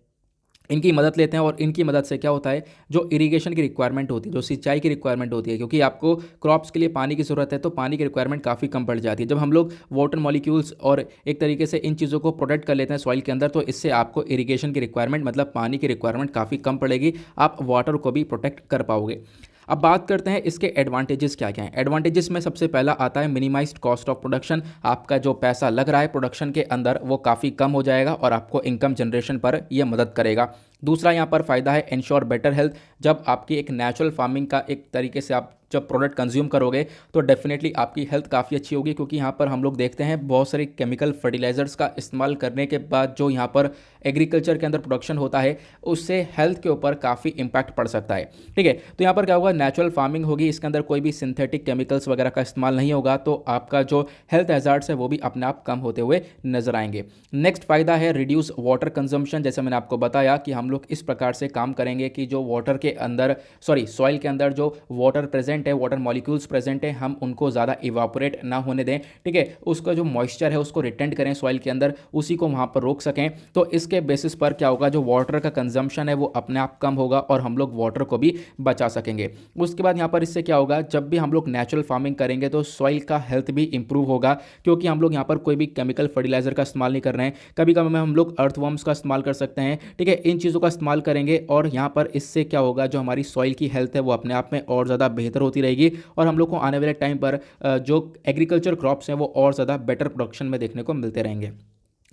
इनकी मदद लेते हैं। और इनकी मदद से क्या होता है, जो इरिगेशन की रिक्वायरमेंट होती है, जो सिंचाई की रिक्वायरमेंट होती है, क्योंकि आपको क्रॉप्स के लिए पानी की ज़रूरत है, तो पानी की रिक्वायरमेंट काफ़ी कम पड़ जाती है। जब हम लोग वाटर मॉलिक्यूल्स और एक तरीके से इन चीज़ों को प्रोटेक्ट कर लेते हैं सॉइल के अंदर, तो इससे आपको इरिगेशन की रिक्वायरमेंट मतलब पानी की रिक्वायरमेंट काफ़ी कम पड़ेगी, आप वाटर को भी प्रोटेक्ट कर पाओगे। अब बात करते हैं इसके एडवांटेजेस क्या क्या हैं। एडवांटेजेस में सबसे पहला आता है मिनिमाइज्ड कॉस्ट ऑफ प्रोडक्शन। आपका जो पैसा लग रहा है प्रोडक्शन के अंदर वो काफ़ी कम हो जाएगा और आपको इनकम जनरेशन पर यह मदद करेगा। दूसरा यहाँ पर फ़ायदा है इंश्योर बेटर हेल्थ। जब आपकी एक नेचुरल फार्मिंग का एक तरीके से आप जब प्रोडक्ट कंज्यूम करोगे तो डेफिनेटली आपकी हेल्थ काफ़ी अच्छी होगी, क्योंकि यहाँ पर हम लोग देखते हैं बहुत सारे केमिकल फर्टिलाइजर्स का इस्तेमाल करने के बाद जो यहाँ पर एग्रीकल्चर के अंदर प्रोडक्शन होता है उससे हेल्थ के ऊपर काफ़ी इंपैक्ट पड़ सकता है, ठीक है। तो यहाँ पर क्या होगा, नेचुरल फार्मिंग होगी, इसके अंदर कोई भी सिंथेटिक केमिकल्स वगैरह का इस्तेमाल नहीं होगा, तो आपका जो हेल्थ हैजार्ड्स है वो भी अपने आप कम होते हुए नजर आएंगे। नेक्स्ट फ़ायदा है रिड्यूस वाटर कंजम्पशन। जैसे मैंने आपको बताया कि हम लोग इस प्रकार से काम करेंगे कि जो वाटर के अंदर सॉइल के अंदर जो वाटर प्रेजेंट है, वाटर मॉलिक्यूल्स प्रेजेंट है, हम उनको ज़्यादा इवापोरेट ना होने दें, ठीक है। उसका जो मॉइस्चर है उसको रिटेंट करें सॉइल के अंदर, उसी को वहाँ पर रोक सकें। तो इसके बेसिस पर क्या होगा, जो वाटर का कंजम्पशन है वो अपने आप कम होगा और हम लोग वाटर को भी बचा सकेंगे। उसके बाद यहाँ पर इससे क्या होगा, जब भी हम लोग नेचुरल फार्मिंग करेंगे तो सॉइल का हेल्थ भी इंप्रूव होगा, क्योंकि हम लोग यहाँ पर कोई भी केमिकल फर्टिलाइजर का इस्तेमाल नहीं कर रहे हैं। कभी कभी हम लोग अर्थवर्म्स का इस्तेमाल कर सकते हैं, ठीक है। इन चीज़ों का इस्तेमाल करेंगे और यहाँ पर इससे क्या होगा, जो हमारी सॉइल की हेल्थ है वो अपने आप में और ज़्यादा बेहतर होती रहेगी और हम लोग को आने वाले टाइम पर जो एग्रीकल्चर क्रॉप्स हैं वो और ज़्यादा बेटर प्रोडक्शन में देखने को मिलते रहेंगे।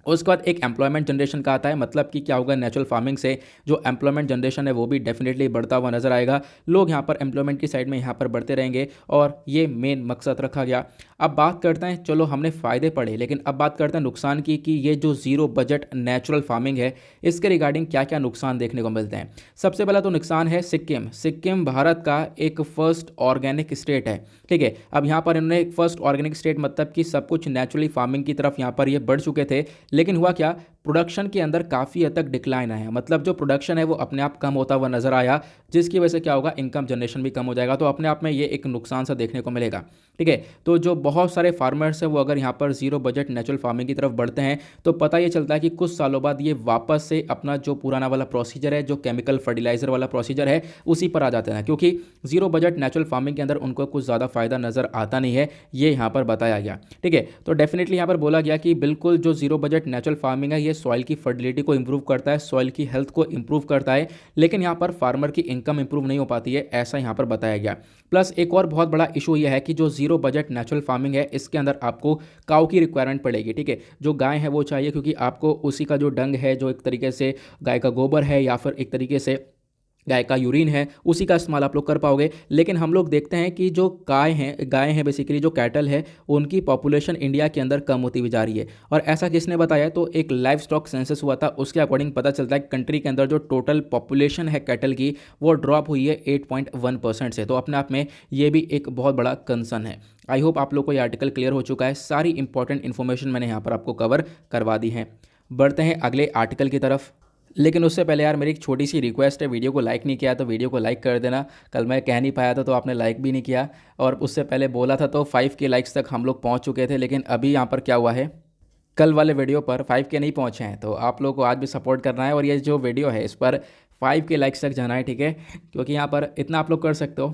उसके बाद एक एम्प्लॉयमेंट जनरेशन का आता है, मतलब कि क्या होगा, नेचुरल फार्मिंग से जो एम्प्लॉयमेंट जनरेशन है वो भी डेफिनेटली बढ़ता हुआ नजर आएगा। लोग यहाँ पर एम्प्लॉयमेंट की साइड में यहाँ पर बढ़ते रहेंगे और ये मेन मकसद रखा गया। अब बात करते हैं, चलो हमने फ़ायदे पढ़े, लेकिन अब बात करते हैं नुकसान की, कि ये जो ज़ीरो बजट नेचुरल फार्मिंग है इसके रिगार्डिंग क्या क्या नुकसान देखने को मिलते हैं। सबसे पहला तो नुकसान है सिक्किम। सिक्किम भारत का एक फर्स्ट ऑर्गेनिक स्टेट है, ठीक है। अब यहाँ पर इन्होंने एक फर्स्ट ऑर्गेनिक स्टेट मतलब कि सब कुछ नेचुरली फार्मिंग की तरफ यहाँ पर ये बढ़ चुके थे, लेकिन हुआ क्या, प्रोडक्शन के अंदर काफ़ी हद तक डिक्लाइन आया, मतलब जो प्रोडक्शन है वो अपने आप कम होता हुआ नजर आया, जिसकी वजह से क्या होगा, इनकम जनरेशन भी कम हो जाएगा। तो अपने आप में ये एक नुकसान सा देखने को मिलेगा, ठीक है। तो जो बहुत सारे फार्मर्स हैं वो अगर यहाँ पर जीरो बजट नेचुरल फार्मिंग की तरफ बढ़ते हैं तो पता ये चलता है कि कुछ सालों बाद ये वापस से अपना जो पुराना वाला प्रोसीजर है, जो केमिकल फर्टिलाइजर वाला प्रोसीजर है, उसी पर आ जाते हैं, क्योंकि जीरो बजट नेचुरल फार्मिंग के अंदर उनको कुछ ज़्यादा फायदा नजर आता नहीं है, ये यहाँ पर बताया गया, ठीक है। तो डेफिनेटली यहाँ पर बोला गया कि बिल्कुल जो जीरो बजट नेचुरल फार्मिंग है ये सॉइल की फर्टिलिटी को इंप्रूव करता है, सॉइल की हेल्थ को इंप्रूव करता है, लेकिन यहाँ पर फार्मर की इनकम इंप्रूव नहीं हो पाती है, ऐसा यहाँ पर बताया गया। प्लस एक और बहुत बड़ा इशू ये है कि जो जीरो बजट नेचुरल फार्मिंग है इसके अंदर आपको काऊ की रिक्वायरमेंट पड़ेगी, ठीक है। जो गाय है वो चाहिए, क्योंकि आपको उसी का जो डंग है, जो एक तरीके से गाय का गोबर है या फिर एक तरीके से गाय का यूरिन है, उसी का इस्तेमाल आप लोग कर पाओगे। लेकिन हम लोग देखते हैं कि जो गाय हैं बेसिकली जो कैटल है, उनकी पॉपुलेशन इंडिया के अंदर कम होती हुई जा रही है। और ऐसा किसने बताया, तो एक लाइव स्टॉक सेंसस हुआ था, उसके अकॉर्डिंग पता चलता है कि कंट्री के अंदर जो टोटल पॉपुलेशन है कैटल की वो ड्रॉप हुई है 8.1% से। तो अपने आप में ये भी एक बहुत बड़ा कंसर्न है। आई होप आप लोग को ये आर्टिकल क्लियर हो चुका है, सारी इंपॉर्टेंट इन्फॉर्मेशन मैंने यहाँ पर आपको कवर करवा दी है। बढ़ते हैं अगले आर्टिकल की तरफ, लेकिन उससे पहले यार मेरी एक छोटी सी रिक्वेस्ट है, वीडियो को लाइक नहीं किया तो वीडियो को लाइक कर देना। कल मैं कह नहीं पाया था तो आपने लाइक भी नहीं किया, और उससे पहले बोला था तो 5K लाइक्स तक हम लोग पहुंच चुके थे, लेकिन अभी यहाँ पर क्या हुआ है, कल वाले वीडियो पर 5K नहीं पहुंचे हैं। तो आप लोगों को आज भी सपोर्ट करना है, और ये जो वीडियो है इस पर 5 के लाइक्स तक जाना है, ठीक है, क्योंकि यहाँ पर इतना आप लोग कर सकते हो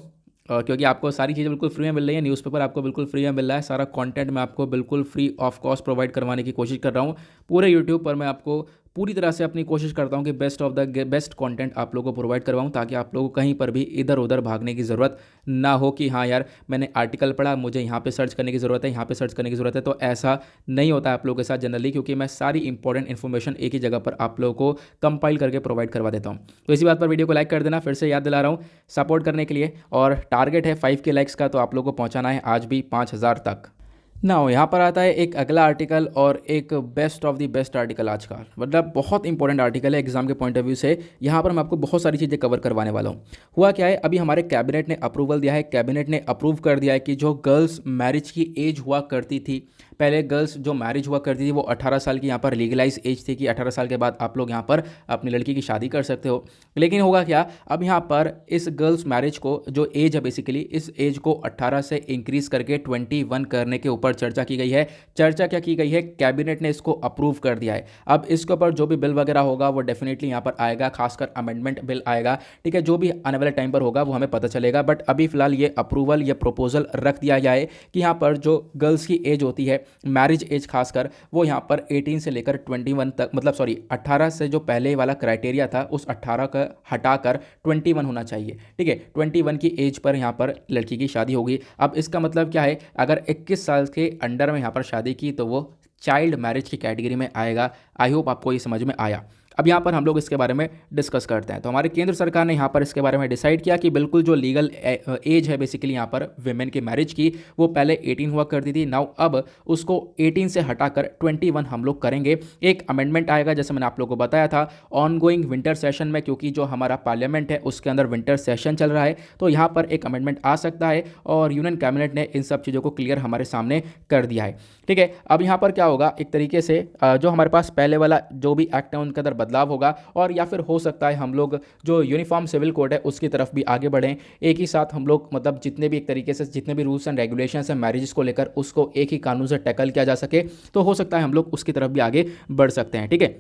क्योंकि आपको सारी चीज़ें बिल्कुल फ्री में मिल रही है। न्यूज़पेपर आपको बिल्कुल फ्री में मिल रहा है, सारा कंटेंट मैं आपको बिल्कुल फ्री ऑफ कॉस्ट प्रोवाइड करवाने की कोशिश कर रहा हूँ। पूरे यूट्यूब पर मैं आपको पूरी तरह से अपनी कोशिश करता हूँ कि best of the best content आप लोगों को प्रोवाइड करवाऊँ, ताकि आप लोगों को कहीं पर भी इधर उधर भागने की ज़रूरत ना हो कि हाँ यार मैंने आर्टिकल पढ़ा, मुझे यहाँ पे सर्च करने की ज़रूरत है, यहाँ पे सर्च करने की ज़रूरत है। तो ऐसा नहीं होता है आप लोगों के साथ जनरली, क्योंकि मैं सारी इंपॉर्टेंट इन्फॉर्मेशन एक ही जगह पर आप लोगों को कंपाइल करके प्रोवाइड करवा देता हूँ। तो इसी बात पर वीडियो को लाइक कर देना, फिर से याद दिला रहा हूँ सपोर्ट करने के लिए। और टारगेट है 5 के लाइक्स का, तो आप लोगों को पहुँचाना है आज भी 5,000 तक ना हो। यहाँ पर आता है एक अगला आर्टिकल और एक best of the best article आज का, मतलब बहुत इंपॉर्टेंट आर्टिकल है एग्जाम के पॉइंट ऑफ व्यू से। यहाँ पर मैं आपको बहुत सारी चीज़ें कवर करवाने वाला हूँ। हुआ क्या है, अभी हमारे कैबिनेट ने अप्रूवल दिया है, कैबिनेट ने अप्रूव कर दिया है कि जो गर्ल्स मैरिज की एज हुआ करती थी, पहले गर्ल्स जो मैरिज हुआ करती थी वो 18 साल की यहाँ पर लीगलाइज एज थी कि 18 साल के बाद आप लोग यहाँ पर अपनी लड़की की शादी कर सकते हो। लेकिन होगा क्या, अब यहाँ पर इस गर्ल्स मैरिज को जो एज है बेसिकली इस एज को 18 से इंक्रीज करके 21 करने के ऊपर चर्चा की गई है। चर्चा क्या की गई है, कैबिनेट ने इसको अप्रूव कर दिया है। अब इसके ऊपर जो भी बिल वगैरह होगा वो डेफिनेटली यहाँ पर आएगा, खासकर अमेंडमेंट बिल आएगा, ठीक है। जो भी आने वाले टाइम पर होगा वो हमें पता चलेगा, बट अभी फिलहाल ये अप्रूवल ये प्रपोजल रख दिया जाए कि यहाँ पर जो गर्ल्स की एज होती है मैरिज एज खासकर, वो यहाँ पर 18 से लेकर 21 तक, मतलब सॉरी 18 से जो पहले वाला क्राइटेरिया था उस 18 का हटाकर 21 होना चाहिए, ठीक है। 21 की एज पर यहाँ पर लड़की की शादी होगी। अब इसका मतलब क्या है, अगर 21 साल के अंडर में यहाँ पर शादी की तो वो चाइल्ड मैरिज की कैटेगरी में आएगा। आई होप आपको ये समझ में आया। अब यहाँ पर हम लोग इसके बारे में डिस्कस करते हैं। तो हमारे केंद्र सरकार ने यहाँ पर इसके बारे में डिसाइड किया कि बिल्कुल जो लीगल एज है बेसिकली यहाँ पर विमेन की मैरिज की, वो पहले 18 हुआ करती थी, नाउ अब उसको 18 से हटाकर 21 हम लोग करेंगे। एक अमेंडमेंट आएगा, जैसे मैंने आप लोगों को बताया था ऑन गोइंग विंटर सेशन में, क्योंकि जो हमारा पार्लियामेंट है उसके अंदर विंटर सेशन चल रहा है, तो यहाँ पर एक अमेंडमेंट आ सकता है और यूनियन कैबिनेट ने इन सब चीज़ों को क्लियर हमारे सामने कर दिया है, ठीक है। अब यहाँ पर क्या होगा, एक तरीके से जो हमारे पास पहले वाला जो भी एक्ट है उनके अंदर बदलाव होगा, और या फिर हो सकता है हम लोग जो यूनिफॉर्म सिविल कोड है उसकी तरफ भी आगे बढ़ें। एक ही साथ हम लोग मतलब जितने भी एक तरीके से जितने भी रूल्स एंड रेगुलेशंस हैं मैरिजेस को लेकर उसको एक ही कानून से टैकल किया जा सके, तो हो सकता है हम लोग उसकी तरफ भी आगे बढ़ सकते हैं, ठीक है।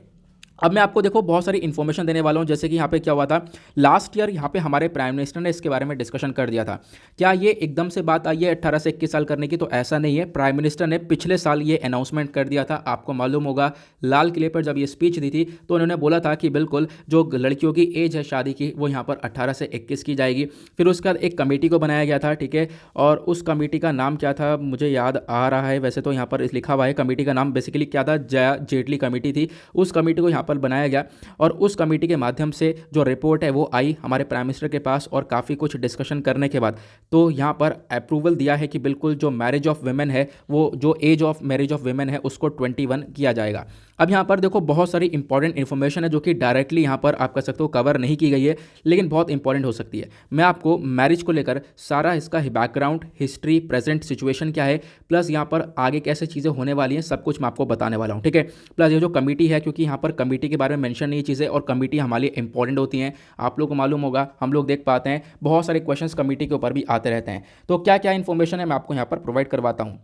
अब मैं आपको देखो बहुत सारी इन्फॉर्मेशन देने वाला हूं, जैसे कि यहाँ पे क्या हुआ था लास्ट ईयर, यहाँ पे हमारे प्राइम मिनिस्टर ने इसके बारे में डिस्कशन कर दिया था। क्या ये एकदम से बात आई है 18 से 21 साल करने की, तो ऐसा नहीं है। प्राइम मिनिस्टर ने पिछले साल ये अनाउंसमेंट कर दिया था। आपको मालूम होगा लाल किले पर जब ये स्पीच दी थी तो उन्होंने बोला था कि बिल्कुल जो लड़कियों की एज है शादी की वो यहाँ पर 18 से 21 की जाएगी। फिर उसके बाद एक कमेटी को बनाया गया था, ठीक है, और उस कमेटी का नाम क्या था मुझे याद आ रहा है, वैसे तो यहाँ पर लिखा हुआ है कमेटी का नाम बेसिकली क्या था, जया जेटली कमेटी थी। उस कमेटी को यहाँ पर बनाया गया और उस कमेटी के माध्यम से जो रिपोर्ट है वो आई हमारे प्राइम मिनिस्टर के पास, और काफ़ी कुछ डिस्कशन करने के बाद तो यहाँ पर अप्रूवल दिया है कि बिल्कुल जो मैरिज ऑफ वुमेन है, वो जो age of marriage of women है उसको 21 किया जाएगा। अब यहाँ पर देखो बहुत सारी इंपॉर्टेंट इन्फॉर्मेशन है जो कि डायरेक्टली यहाँ पर आप कह सकते हो कवर नहीं की गई है, लेकिन बहुत इंपॉर्टेंट हो सकती है। मैं आपको मैरिज को लेकर सारा इसका बैकग्राउंड, हिस्ट्री, प्रेजेंट सिचुएशन क्या है, प्लस यहाँ पर आगे कैसे चीज़ें होने वाली हैं, सब कुछ मैं आपको बताने वाला हूँ, ठीक है। प्लस ये जो कमेटी है, क्योंकि यहाँ पर कमेटी के बारे में मेंशन नहीं चीज़ें, और कमेटी हमारे लिए इंपॉर्टेंट होती हैं, आप लोग को मालूम होगा, हम लोग देख पाते हैं बहुत सारे क्वेश्चंस कमेटी के ऊपर भी आते रहते हैं। तो क्या क्या इन्फॉर्मेशन है मैं आपको यहाँ पर प्रोवाइड करवाता हूँ।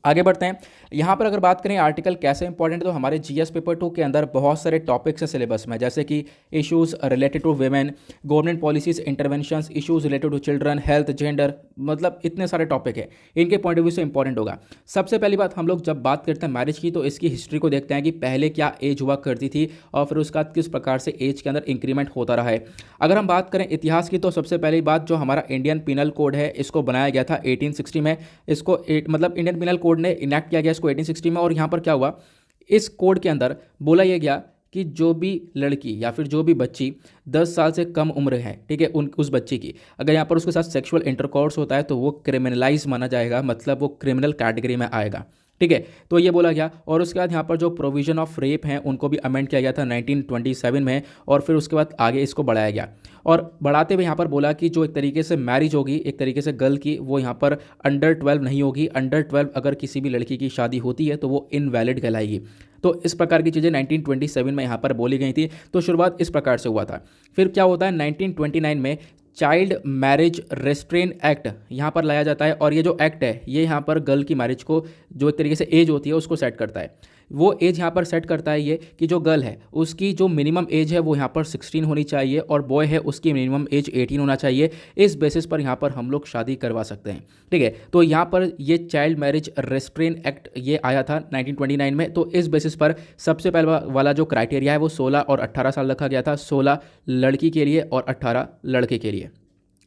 आगे बढ़ते हैं। यहाँ पर अगर बात करें आर्टिकल कैसे इंपॉर्टेंट, तो हमारे जीएस पेपर 2 के अंदर बहुत सारे टॉपिक्स हैं सिलेबस में, जैसे कि issues related to women, government policies, interventions, issues related to children, health, gender, मतलब इतने सारे टॉपिक है, इनके पॉइंट ऑफ व्यू से इंपॉर्टेंट होगा। सबसे पहली बात हम लोग जब बात करते हैं मैरिज की तो इसकी हिस्ट्री को देखते हैं कि पहले क्या एज हुआ करती थी और फिर उसका किस प्रकार से एज के अंदर इंक्रीमेंट होता रहा है। अगर हम बात करें इतिहास की तो सबसे पहली बात जो हमारा इंडियन पिनल कोड है इसको बनाया गया था 1860 में। इसको मतलब इंडियन पिनल कोड ने इनेक्ट किया गया इसको 1860 में, और यहाँ पर क्या हुआ, इस कोड के अंदर बोला यह गया कि जो भी लड़की या फिर जो भी बच्ची 10 साल से कम उम्र है, ठीक है, उस बच्ची की अगर यहाँ पर उसके साथ सेक्सुअल इंटरकॉर्स होता है तो वो क्रिमिनलाइज माना जाएगा, मतलब वो क्रिमिनल कैटेगरी में आएगा, ठीक है। तो ये बोला गया, और उसके बाद यहाँ पर जो प्रोविजन ऑफ रेप हैं उनको भी अमेंड किया गया था 1927 में, और फिर उसके बाद आगे इसको बढ़ाया गया, और बढ़ाते हुए यहाँ पर बोला कि जो एक तरीके से मैरिज होगी एक तरीके से गर्ल की, वो यहाँ पर अंडर 12 नहीं होगी। अंडर 12 अगर किसी भी लड़की की शादी होती है तो वो इनवैलिड कहलाएगी। तो इस प्रकार की चीज़ें 1927 में यहाँ पर बोली गई थी। तो शुरुआत इस प्रकार से हुआ था। फिर क्या होता है 1929 में चाइल्ड मैरिज रेस्ट्रेन एक्ट यहाँ पर लाया जाता है, और ये जो एक्ट है ये यहाँ पर गर्ल की मैरिज को जो एक तरीके से एज होती है उसको सेट करता है। वो एज यहाँ पर सेट करता है ये कि जो गर्ल है उसकी जो मिनिमम एज है वो यहाँ पर 16 होनी चाहिए और बॉय है उसकी मिनिमम एज 18 होना चाहिए। इस बेसिस पर यहाँ पर हम लोग शादी करवा सकते हैं, ठीक है। तो यहाँ पर ये चाइल्ड मैरिज रेस्ट्रेन एक्ट ये आया था 1929 में। तो इस बेसिस पर सबसे पहला वाला जो क्राइटेरिया है वो 16 और 18 साल रखा गया था, 16 लड़की के लिए और 18 लड़के के लिए।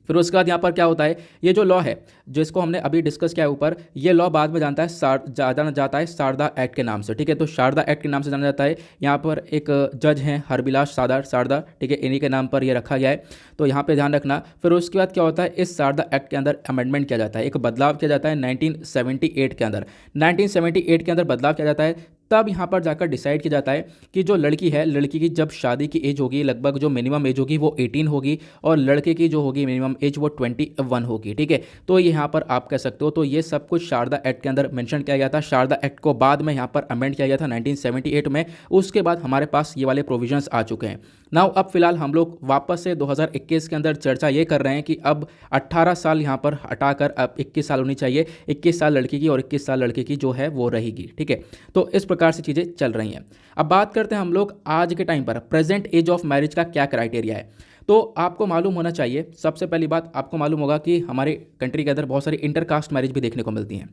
फिर उसके बाद यहाँ पर क्या होता है, ये जो लॉ है जिसको हमने अभी डिस्कस किया है ऊपर, ये लॉ बाद में जानता है जाना जाता है शारदा एक्ट के नाम से, ठीक है। तो शारदा एक्ट के नाम से जाना जाता है। यहाँ पर एक जज हैं हरबिलास शारदा, ठीक है, इन्हीं के नाम पर ये रखा गया है, तो यहाँ पे ध्यान रखना। फिर उसके बाद क्या होता है, इस शारदा एक्ट के अंदर अमेंडमेंट किया जाता है, एक बदलाव किया जाता है 1978 के अंदर। 1978 के अंदर बदलाव किया जाता है, तब यहाँ पर जाकर डिसाइड किया जाता है कि जो लड़की है, लड़की की जब शादी की एज होगी लगभग जो मिनिमम एज होगी वो 18 होगी और लड़के की जो होगी मिनिमम एज वो 21 होगी, ठीक है। तो यहाँ पर आप कह सकते हो, तो ये सब कुछ शारदा एक्ट के अंदर मेंशन किया गया था। शारदा एक्ट को बाद में यहाँ पर अमेंड किया गया था 1978 में। उसके बाद हमारे पास ये वाले प्रोविजंस आ चुके हैं। नाउ अब फिलहाल हम लोग वापस से 2021 के अंदर चर्चा ये कर रहे हैं कि अब 18 साल यहाँ पर हटाकर अब 21 साल होनी चाहिए। 21 साल लड़की की और 21 साल लड़के की जो है वो रहेगी, ठीक है। तो इस प्रकार से चीज़ें चल रही हैं। अब बात करते हैं हम लोग आज के टाइम पर प्रेजेंट एज ऑफ मैरिज का क्या क्राइटेरिया है। तो आपको मालूम होना चाहिए, सबसे पहली बात आपको मालूम होगा कि हमारे कंट्री के अंदर बहुत सारी इंटरकास्ट मैरिज भी देखने को मिलती हैं।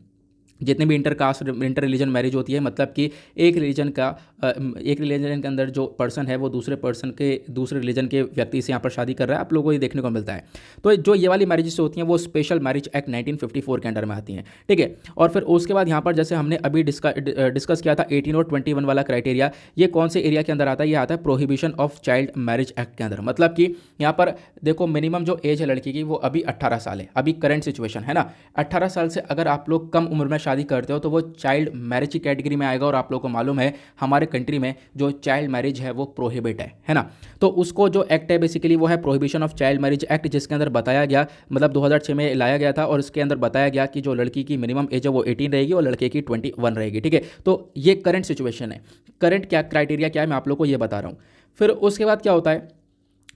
जितने भी इंटर रिलीजन मैरिज होती है, मतलब कि एक रिलीजन के अंदर जो पर्सन है वो दूसरे रिलीजन के व्यक्ति से यहाँ पर शादी कर रहा है, आप लोगों को ये देखने को मिलता है। तो जो ये वाली मैरिजेस होती हैं वो स्पेशल मैरिज एक्ट 1954 के अंडर में आती हैं, ठीक है। और फिर उसके बाद यहाँ पर जैसे हमने अभी डिस्कस किया था 18 और 21 वाला क्राइटेरिया, ये कौन से एरिया के अंदर आता है, ये आता है prohibition of child marriage act के अंदर। मतलब कि यहाँ पर देखो मिनिमम जो एज है लड़की की वो अभी 18 साल है, अभी करंट सिचुएशन है ना। 18 साल से अगर आप लोग कम उम्र में शादी करते हो तो वो चाइल्ड मैरिज की कैटेगरी में आएगा। और आप लोगों को मालूम है हमारे कंट्री में जो चाइल्ड मैरिज है वो प्रोहिबिट है ना। तो उसको जो एक्ट है बेसिकली वो है prohibition of child marriage act, जिसके अंदर बताया गया, मतलब 2006 में लाया गया था और इसके अंदर बताया गया कि जो लड़की की मिनिमम एज है वो 18 रहेगी और लड़के की 21 रहेगी, ठीक है। तो ये करंट सिचुएशन है। करंट क्या क्राइटेरिया क्या है मैं आप लोग को ये बता रहा हूँ। फिर उसके बाद क्या होता है,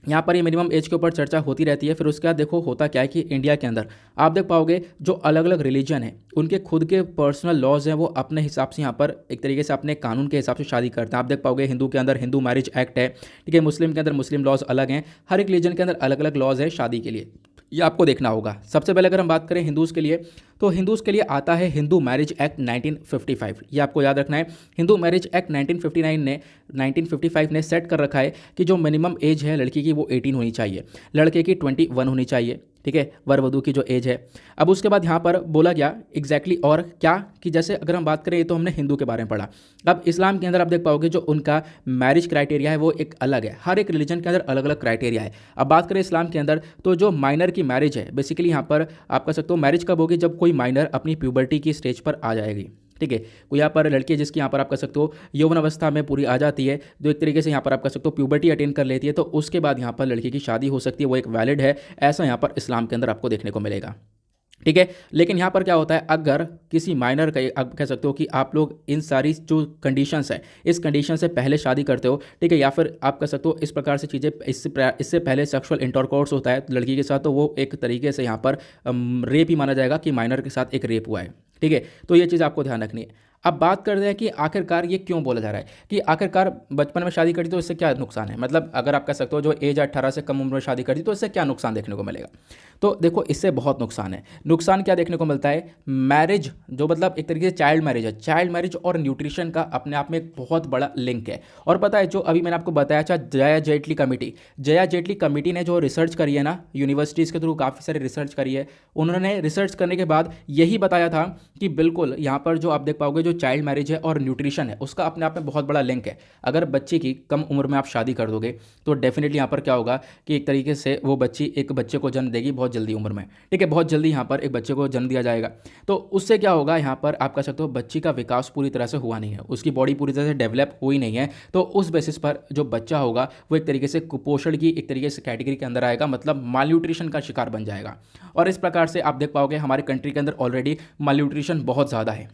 यहाँ पर ये मिनिमम एज के ऊपर चर्चा होती रहती है। फिर उसके बाद देखो होता क्या है कि इंडिया के अंदर आप देख पाओगे जो अलग अलग रिलीजन है उनके खुद के पर्सनल लॉज हैं, वो अपने हिसाब से यहाँ पर एक तरीके से अपने कानून के हिसाब से शादी करते हैं। आप देख पाओगे हिंदू के अंदर हिंदू मैरिज एक्ट है, ठीक है, मुस्लिम के अंदर मुस्लिम लॉज अलग हैं, हर एक रिलीजन के अंदर अलग अलग लॉज है शादी के लिए, ये आपको देखना होगा। सबसे पहले अगर हम बात करें हिंदूज़ के लिए, तो हिंदूज़ के लिए आता है हिंदू मैरिज एक्ट 1955, ये आपको याद रखना है। हिंदू मैरिज एक्ट 1955 ने सेट कर रखा है कि जो मिनिमम एज है लड़की की वो 18 होनी चाहिए, लड़के की 21 होनी चाहिए, ठीक है, वर वधू की जो एज है। अब उसके बाद यहाँ पर बोला गया एग्जैक्टली और क्या कि जैसे अगर हम बात करें, ये तो हमने हिंदू के बारे में पढ़ा। अब इस्लाम के अंदर आप देख पाओगे जो उनका मैरिज क्राइटेरिया है वो एक अलग है, हर एक रिलीजन के अंदर अलग अलग क्राइटेरिया है। अब बात करें इस्लाम के अंदर, तो जो माइनर की मैरिज है बेसिकली यहाँ पर आप कह सकते हो मैरिज कब होगी, जब कोई माइनर अपनी प्यूबर्टी की स्टेज पर आ जाएगी, ठीक है। कोई यहाँ पर लड़की है जिसकी यहाँ पर आप कह सकते हो यौवन अवस्था में पूरी आ जाती है, जो एक तरीके से यहाँ पर आप कह सकते हो प्यूबर्टी अटेन कर लेती है, तो उसके बाद यहाँ पर लड़की की शादी हो सकती है, वो एक वैलिड है। ऐसा यहाँ पर इस्लाम के अंदर आपको देखने को मिलेगा, ठीक है। लेकिन यहाँ पर क्या होता है, अगर किसी माइनर का आप कह सकते हो कि आप लोग इन सारी जो कंडीशंस है इस कंडीशन से पहले शादी करते हो, ठीक है, या फिर आप कह सकते हो इस प्रकार से चीज़ें इससे पहले सेक्सुअल इंटरकोर्स होता है लड़की के साथ, तो वो एक तरीके से यहाँ पर रेप ही माना जाएगा कि माइनर के साथ एक रेप हुआ है, ठीक है। तो ये चीज़ आपको ध्यान रखनी है। अब बात करते हैं कि आखिरकार ये क्यों बोला जा रहा है कि आखिरकार बचपन में शादी करती तो इससे क्या नुकसान है, मतलब अगर आप कह सकते हो जो एज 18 से कम उम्र में शादी करती तो इससे क्या नुकसान देखने को मिलेगा। तो देखो इससे बहुत नुकसान है। नुकसान क्या देखने को मिलता है, मैरिज जो मतलब एक तरीके से चाइल्ड मैरिज है, चाइल्ड मैरिज और न्यूट्रिशन का अपने आप में एक बहुत बड़ा लिंक है। और पता है जो अभी मैंने आपको बताया था जया जेटली कमेटी ने जो रिसर्च करी है ना, यूनिवर्सिटीज़ के थ्रू काफ़ी सारी रिसर्च करी है, उन्होंने रिसर्च करने के बाद यही बताया था कि बिल्कुल यहाँ पर जो आप देख पाओगे जो चाइल्ड मैरिज है और न्यूट्रिशन है उसका अपने आप में बहुत बड़ा लिंक है। अगर बच्चे की कम उम्र में आप शादी कर दोगे तो डेफिनेटली यहाँ पर क्या होगा कि एक तरीके से वो बच्ची एक बच्चे को जन्म देगी बहुत जल्दी उम्र में, ठीक है, बहुत जल्दी यहाँ पर एक बच्चे को जन्म दिया जाएगा। तो उससे क्या होगा, यहाँ पर आप कह सकते हो बच्ची का विकास पूरी तरह से हुआ नहीं है, उसकी बॉडी पूरी तरह से डेवलप हुई नहीं है, तो उस बेसिस पर जो बच्चा होगा वो एक तरीके से कुपोषण की एक तरीके से कैटेगरी के अंदर आएगा, मतलब माल न्यूट्रिशन का शिकार बन जाएगा। और इस प्रकार से आप देख पाओगे हमारे कंट्री के अंदर ऑलरेडी माल न्यूट्रिशन बहुत ज़्यादा है,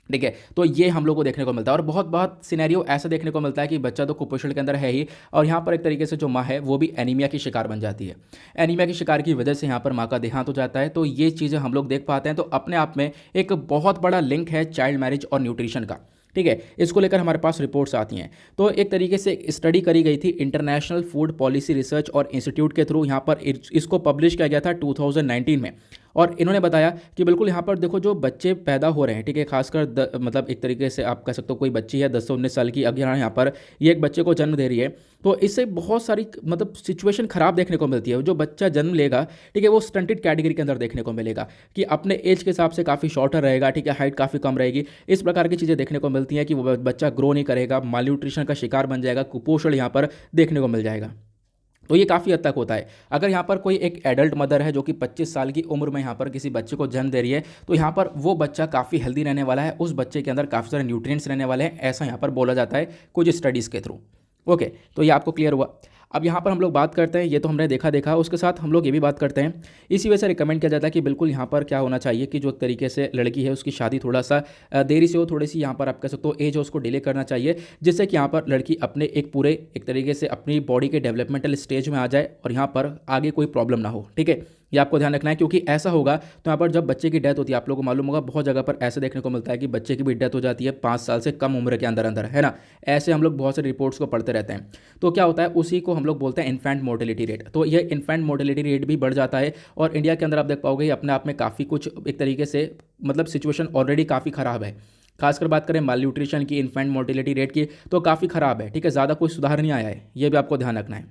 ठीक है। तो ये हम लोग को देखने को मिलता है और बहुत बहुत सिनेरियो ऐसा देखने को मिलता है कि बच्चा तो कुपोषण के अंदर है ही, और यहाँ पर एक तरीके से जो माँ है वो भी एनीमिया की शिकार बन जाती है। एनीमिया की शिकार की वजह से यहाँ पर माँ का देहांत हो जाता है। तो ये चीज़ें हम लोग देख पाते हैं। तो अपने आप में एक बहुत बड़ा लिंक है चाइल्ड मैरिज और न्यूट्रिशन का, ठीक है, इसको लेकर हमारे पास रिपोर्ट्स आती हैं। तो एक तरीके से स्टडी करी गई थी इंटरनेशनल फूड पॉलिसी रिसर्च और इंस्टीट्यूट के थ्रू, यहाँ पर इसको पब्लिश किया गया था 2019 में। और इन्होंने बताया कि बिल्कुल यहाँ पर देखो जो बच्चे पैदा हो रहे हैं, ठीक है, खासकर मतलब एक तरीके से आप कह सकते हो कोई बच्ची है 10 से 19 साल की, अगर यहाँ पर ये एक बच्चे को जन्म दे रही है, तो इससे बहुत सारी मतलब सिचुएशन खराब देखने को मिलती है। जो बच्चा जन्म लेगा, ठीक है, वो स्टंटेड कैटेगरी के अंदर देखने को मिलेगा कि अपने एज के हिसाब से काफ़ी शॉर्टर रहेगा, ठीक है, हाइट काफ़ी कम रहेगी। इस प्रकार की चीज़ें देखने को मिलती हैं कि वो बच्चा ग्रो नहीं करेगा, मालन्यूट्रिशन का शिकार बन जाएगा, कुपोषण यहाँ पर देखने को मिल जाएगा। तो ये काफ़ी हद तक होता है। अगर यहाँ पर कोई एक एडल्ट मदर है जो कि 25 साल की उम्र में यहाँ पर किसी बच्चे को जन्म दे रही है, तो यहाँ पर वो बच्चा काफ़ी हेल्दी रहने वाला है, उस बच्चे के अंदर काफ़ी सारे न्यूट्रिएंट्स रहने वाले हैं, ऐसा यहाँ पर बोला जाता है कुछ स्टडीज़ के थ्रू। ओके, तो ये आपको क्लियर हुआ। अब यहाँ पर हम लोग बात करते हैं, ये तो हमने देखा, उसके साथ हम लोग ये भी बात करते हैं, इसी वजह से रिकमेंड किया जाता है कि बिल्कुल यहाँ पर क्या होना चाहिए कि जो तरीके से लड़की है उसकी शादी थोड़ा सा देरी से हो, थोड़ी सी यहाँ पर आप कह सकते हो एज है उसको डिले करना चाहिए, जिससे कि यहाँ पर लड़की अपने एक तरीके से अपनी बॉडी के डेवलपमेंटल स्टेज में आ जाए और यहाँ पर आगे कोई प्रॉब्लम ना हो। ठीक है, ये आपको ध्यान रखना है, क्योंकि ऐसा होगा तो यहाँ पर जब बच्चे की डेथ होती है, आप लोगों को मालूम होगा बहुत जगह पर ऐसे देखने को मिलता है कि बच्चे की भी डेथ हो जाती है 5 साल से कम उम्र के अंदर अंदर, है ना। ऐसे हम लोग बहुत से रिपोर्ट्स को पढ़ते रहते हैं। तो क्या होता है, उसी को हम लोग बोलते हैं इन्फेंट मोर्टेलिटी रेट। तो ये इन्फेंट मोर्टेलिटी रेट भी बढ़ जाता है और इंडिया के अंदर आप देख पाओगे अपने आप में काफ़ी कुछ एक तरीके से मतलब सिचुएशन ऑलरेडी काफ़ी ख़राब है। खासकर बात करें माल न्यूट्रिशन की, इन्फेंट मोर्टेलिटी रेट की, तो काफ़ी ख़राब है। ठीक है, ज़्यादा कोई सुधार नहीं आया है, ये भी आपको ध्यान रखना है।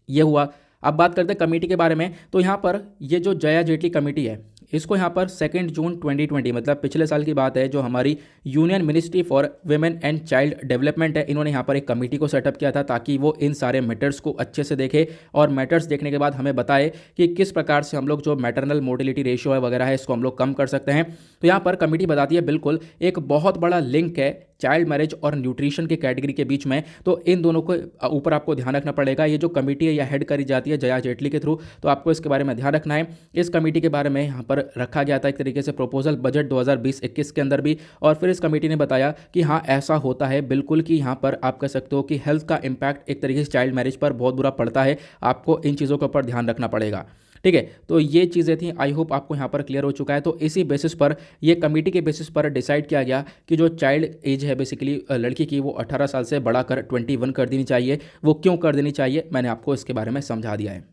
ये हुआ। अब बात करते हैं कमेटी के बारे में। तो यहाँ पर ये जो जया जेटली कमेटी है, इसको यहाँ पर 2 जून 2020 मतलब पिछले साल की बात है, जो हमारी union ministry for women and child development है, इन्होंने यहाँ पर एक कमेटी को सेटअप किया था ताकि वो इन सारे मैटर्स को अच्छे से देखे और मैटर्स देखने के बाद हमें बताए कि किस प्रकार से हम लोग जो मैटरनल मोर्टेलिटी रेशियो है वगैरह है इसको हम लोग कम कर सकते हैं। तो यहाँ पर कमेटी बताती है बिल्कुल एक बहुत बड़ा लिंक है चाइल्ड मैरिज और न्यूट्रिशन के कैटेगरी के बीच में। तो इन दोनों को ऊपर आपको ध्यान रखना पड़ेगा। ये जो कमेटी है यह हेड करी जाती है जया जेटली के थ्रू, तो आपको इसके बारे में ध्यान रखना है। इस कमेटी के बारे में यहाँ पर रखा गया था एक तरीके से प्रोपोजल बजट 2020-21 के अंदर भी, और फिर इस कमेटी ने बताया कि हाँ ऐसा होता है बिल्कुल, कि यहाँ पर आप कह सकते हो कि हेल्थ का इम्पैक्ट एक तरीके से चाइल्ड मैरिज पर बहुत बुरा पड़ता है, आपको इन चीज़ों के ऊपर ध्यान रखना पड़ेगा। ठीक है, तो ये चीज़ें थी, आई होप आपको यहाँ पर क्लियर हो चुका है। तो इसी बेसिस पर, ये कमेटी के बेसिस पर डिसाइड किया गया कि जो चाइल्ड एज है बेसिकली लड़की की, वो 18 साल से बढ़ाकर 21 कर देनी चाहिए। वो क्यों कर देनी चाहिए मैंने आपको इसके बारे में समझा दिया है।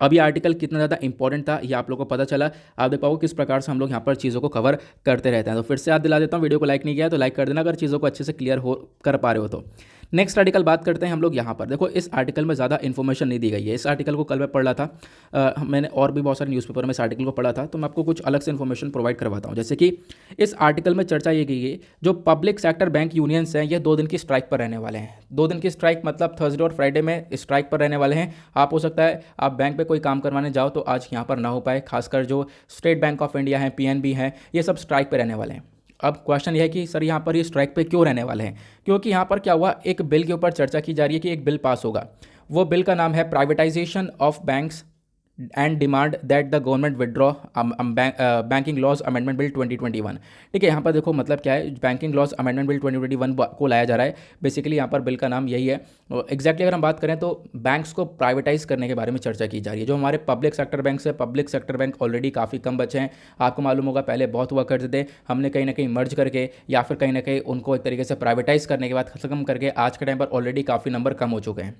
अब ये आर्टिकल कितना ज़्यादा इंपॉर्टेंट था ये आप लोगों को पता चला। आप देख पाओगे किस प्रकार से हम लोग यहाँ पर चीज़ों को कवर करते रहते हैं। तो फिर से याद दिला देता हूँ, वीडियो को लाइक नहीं किया तो लाइक कर देना अगर चीज़ों को अच्छे से क्लियर हो कर पा रहे हो तो। नेक्स्ट आर्टिकल बात करते हैं हम लोग। यहाँ पर देखो इस आर्टिकल में ज़्यादा इन्फॉर्मेशन नहीं दी गई है। इस आर्टिकल को कल मैं पढ़ रहा था, मैंने और भी बहुत सारे न्यूज़पेपर में इस आर्टिकल को पढ़ा था, तो मैं आपको कुछ अलग से इन्फॉर्मेशन प्रोवाइड करवाता हूँ। जैसे कि इस आर्टिकल में चर्चा ये की गई, जो पब्लिक सेक्टर बैंक यूनियंस हैं ये 2 दिन की स्ट्राइक पर रहने वाले हैं। 2 दिन की स्ट्राइक मतलब थर्सडे और फ्राइडे में स्ट्राइक पर रहने वाले हैं। आप हो सकता है आप बैंक पे कोई काम करवाने जाओ तो आज यहाँ पर ना हो पाए, खासकर जो स्टेट बैंक ऑफ इंडिया है, पीएनबी है, ये सब स्ट्राइक पे रहने वाले हैं। अब क्वेश्चन यह है कि सर यहाँ पर ये स्ट्राइक पे क्यों रहने वाले हैं? क्योंकि यहाँ पर क्या हुआ, एक बिल के ऊपर चर्चा की जा रही है कि एक बिल पास होगा। वो बिल का नाम है privatisation of banks and demand that the government withdraw banking laws amendment bill 2021। ठीक है, यहाँ पर देखो मतलब क्या है, बैंकिंग लॉज अमेंडमेंट बिल 2021 को लाया जा रहा है। बेसिकली यहाँ पर बिल का नाम यही है। एग्जैक्टली अगर हम बात करें तो बैंक्स को प्राइवेटाइज करने के बारे में चर्चा की जा रही है। जो हमारे पब्लिक सेक्टर बैंक है, पब्लिक सेक्टर बैंक ऑलरेडी काफ़ी कम बचे हैं। आपको मालूम होगा पहले बहुत हुआ करते थे, हमने कहीं ना कहीं मर्ज करके या फिर कहीं ना कहीं उनको एक तरीके से प्राइवेटाइज करने के बाद खत्म करके आज के टाइम पर ऑलरेडी काफ़ी नंबर कम हो चुके हैं।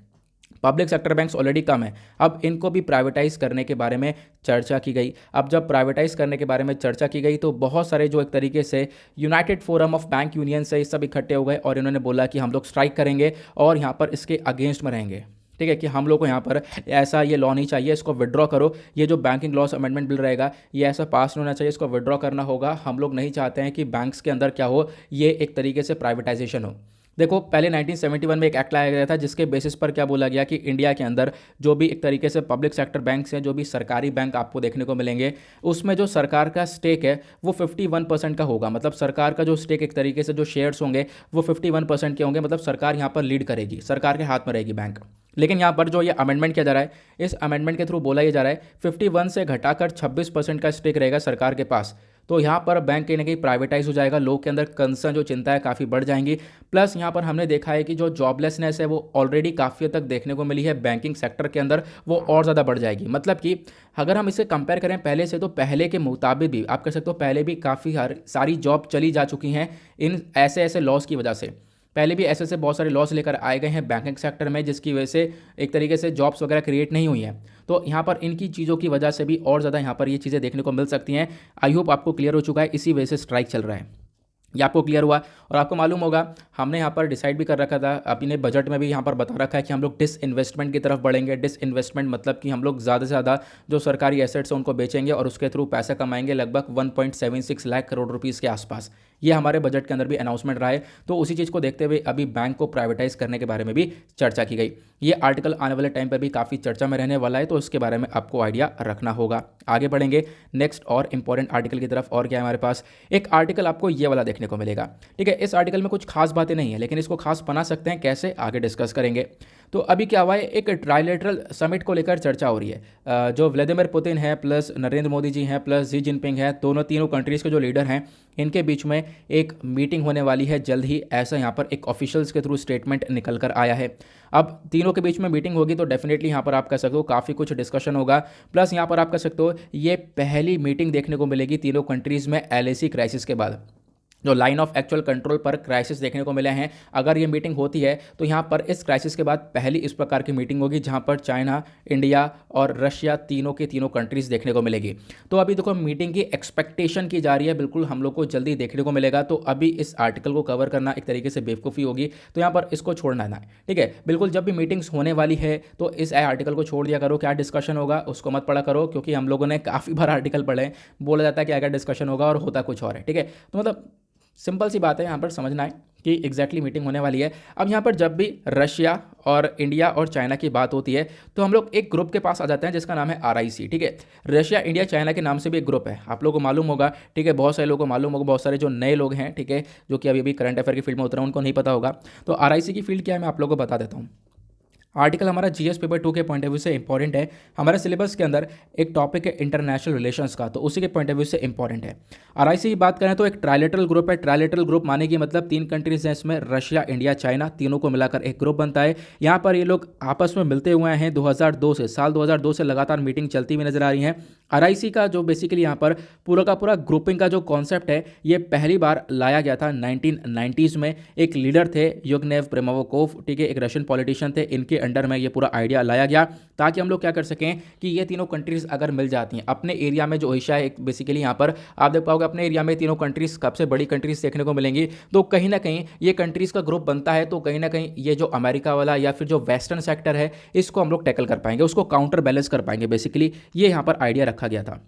पब्लिक सेक्टर बैंक्स ऑलरेडी कम है, अब इनको भी प्राइवेटाइज करने के बारे में चर्चा की गई। अब जब प्राइवेटाइज करने के बारे में चर्चा की गई तो बहुत सारे जो एक तरीके से United forum of bank union से सब इकट्ठे हो गए और इन्होंने बोला कि हम लोग स्ट्राइक करेंगे और यहाँ पर इसके अगेंस्ट में रहेंगे। ठीक है, कि हम लोग को यहाँ पर ऐसा ये लॉ नहीं चाहिए, इसको विड्रॉ करो। ये जो बैंकिंग लॉस अमेंडमेंट बिल रहेगा ये ऐसा पास नहीं होना चाहिए, इसको विड्रॉ करना होगा। हम लोग नहीं चाहते हैं कि बैंक्स के अंदर क्या हो, ये एक तरीके से प्राइवेटाइजेशन हो। देखो पहले 1971 में एक एक्ट लाया गया था जिसके बेसिस पर क्या बोला गया कि इंडिया के अंदर जो भी एक तरीके से पब्लिक सेक्टर बैंक्स हैं, जो भी सरकारी बैंक आपको देखने को मिलेंगे, उसमें जो सरकार का स्टेक है वो 51% का होगा। मतलब सरकार का जो स्टेक एक तरीके से जो शेयर्स होंगे वो 51% के होंगे। मतलब सरकार यहाँ पर लीड करेगी, सरकार के हाथ में रहेगी बैंक। लेकिन यहाँ पर जो ये अमेंडमेंट किया जा रहा है, इस अमेंडमेंट के थ्रू बोला ये जा रहा है 51 से घटाकर 26% का स्टेक रहेगा सरकार के पास। तो यहाँ पर बैंक कहीं ना कहीं प्राइवेटाइज हो जाएगा, लोग के अंदर कंसर्न जो चिंता है काफ़ी बढ़ जाएंगी। प्लस यहाँ पर हमने देखा है कि जो जॉबलेसनेस है वो ऑलरेडी काफ़ी हद तक देखने को मिली है बैंकिंग सेक्टर के अंदर, वो और ज़्यादा बढ़ जाएगी। मतलब कि अगर हम इसे कंपेयर करें पहले से, तो पहले के मुताबिक भी आप कह सकते हो पहले भी काफ़ी सारी जॉब चली जा चुकी हैं इन ऐसे ऐसे लॉस की वजह से। पहले भी ऐसे ऐसे बहुत सारे लॉस लेकर आए गए हैं बैंकिंग सेक्टर में, जिसकी वजह से एक तरीके से जॉब्स वगैरह क्रिएट नहीं हुई हैं। तो यहाँ पर इनकी चीज़ों की वजह से भी और ज़्यादा यहाँ पर ये चीज़ें देखने को मिल सकती हैं। आई होप आपको क्लियर हो चुका है, इसी वजह से स्ट्राइक चल रहा है। ये आपको क्लियर हुआ। और आपको मालूम होगा हमने यहाँ पर डिसाइड भी कर रखा था, अपने बजट में भी यहाँ पर बता रखा है कि हम लोग डिसइन्वेस्टमेंट की तरफ बढ़ेंगे। डिसइन्वेस्टमेंट मतलब कि हम लोग ज़्यादा से ज़्यादा जो सरकारी एसेट्स हैं उनको बेचेंगे और उसके थ्रू पैसा कमाएंगे, लगभग 1.76 लाख करोड़ रुपीज़ के आसपास। ये हमारे बजट के अंदर भी अनाउंसमेंट रहा है। तो उसी चीज़ को देखते हुए अभी बैंक को प्राइवेटाइज करने के बारे में भी चर्चा की गई। ये आर्टिकल आने वाले टाइम पर भी काफ़ी चर्चा में रहने वाला है, तो इसके बारे में आपको आइडिया रखना होगा। आगे बढ़ेंगे नेक्स्ट और इंपॉर्टेंट आर्टिकल की तरफ। और क्या है हमारे पास, एक आर्टिकल आपको ये वाला देखने को मिलेगा। ठीक है, इस आर्टिकल में कुछ खास बातें नहीं है, लेकिन इसको खास बना सकते हैं कैसे, आगे डिस्कस करेंगे। तो अभी क्या हुआ है, एक ट्राइलेटरल समिट को लेकर चर्चा हो रही है। जो व्लादिमीर पुतिन है प्लस नरेंद्र मोदी जी हैं प्लस शी जिनपिंग है, तीनों कंट्रीज़ के जो लीडर हैं, इनके बीच में एक मीटिंग होने वाली है जल्द ही, ऐसा यहाँ पर एक ऑफिशियल्स के थ्रू स्टेटमेंट निकल कर आया है। अब तीनों के बीच में मीटिंग होगी तो डेफिनेटली यहाँ पर आप कह सकते हो काफ़ी कुछ डिस्कशन होगा। प्लस यहाँ पर आप कह सकते हो ये पहली मीटिंग देखने को मिलेगी तीनों कंट्रीज़ में एलएसी क्राइसिस के बाद। जो लाइन ऑफ एक्चुअल कंट्रोल पर क्राइसिस देखने को मिले हैं, अगर ये मीटिंग होती है तो यहाँ पर इस क्राइसिस के बाद पहली इस प्रकार की मीटिंग होगी जहाँ पर चाइना, इंडिया और रशिया तीनों के तीनों कंट्रीज़ देखने को मिलेगी। तो अभी देखो मीटिंग की एक्सपेक्टेशन की जा रही है, बिल्कुल हम लोग को जल्दी देखने को मिलेगा। तो अभी इस आर्टिकल को कवर करना एक तरीके से बेवकूफ़ी होगी, तो यहाँ पर इसको छोड़ना है। ठीक है, बिल्कुल जब भी मीटिंग्स होने वाली है तो इस आर्टिकल को छोड़ दिया करो, क्या डिस्कशन होगा उसको मत पढ़ा करो, क्योंकि हम लोगों ने काफ़ी बार आर्टिकल पढ़े, बोला जाता है कि क्या डिस्कशन होगा और होता कुछ और है। ठीक है, तो मतलब सिंपल सी बात है, यहाँ पर समझना है कि एग्जैक्टली मीटिंग होने वाली है। अब यहाँ पर जब भी रशिया और इंडिया और चाइना की बात होती है तो हम लोग एक ग्रुप के पास आ जाते हैं जिसका नाम है RIC। ठीक है, रशिया इंडिया चाइना के नाम से भी एक ग्रुप है, आप लोगों को मालूम होगा। ठीक है, बहुत सारे लोगों को मालूम होगा, बहुत सारे जो नए लोग हैं, ठीक है, जो कि अभी अभी करंट अफेयर की फील्ड में उतरे हैं, उनको नहीं पता होगा। तो RIC की फील्ड क्या है मैं आप लोगों को बता देता हूँ। आर्टिकल हमारा GS पेपर 2 के पॉइंट ऑफ व्यू से इंपॉर्टेंट है। हमारे सिलेबस के अंदर एक टॉपिक है इंटरनेशनल रिलेशंस का, तो उसी के पॉइंट ऑफ व्यू से इंपॉर्टेंट है। RIC की बात करें तो एक ट्राइलेटरल ग्रुप है। ट्राइलेटरल ग्रुप माने कि मतलब तीन कंट्रीज हैं, इसमें रशिया, इंडिया, चाइना, तीनों को मिलाकर एक ग्रुप बनता है। यहाँ पर ये लोग आपस में मिलते हुए हैं 2002 से, साल 2002 से लगातार मीटिंग चलती हुई नजर आ रही है। RIC का जो बेसिकली यहाँ पर पूरा का पूरा ग्रुपिंग का जो कॉन्सेप्ट है, ये पहली बार लाया गया था 1990s में। एक लीडर थे युगनेव प्रिमोवकोव, ठीक है, एक रशियन पॉलिटिशियन थे, इनके अंडर में ये पूरा आइडिया लाया गया ताकि हम लोग क्या कर सकें कि ये तीनों कंट्रीज अगर मिल जाती हैं अपने एरिया में, जो एशिया है बेसिकली, यहाँ पर आप देख पाओगे अपने एरिया में तीनों कंट्रीज सबसे बड़ी कंट्रीज देखने को मिलेंगी। तो कहीं ना कहीं ये कंट्रीज का ग्रुप बनता है, तो कहीं ना कहीं ये जो अमेरिका वाला या फिर जो वेस्टर्न सेक्टर है, इसको हम लोग टैकल कर पाएंगे, उसको काउंटर बैलेंस कर पाएंगे। बेसिकली ये यहाँ पर आइडिया रखा गया था।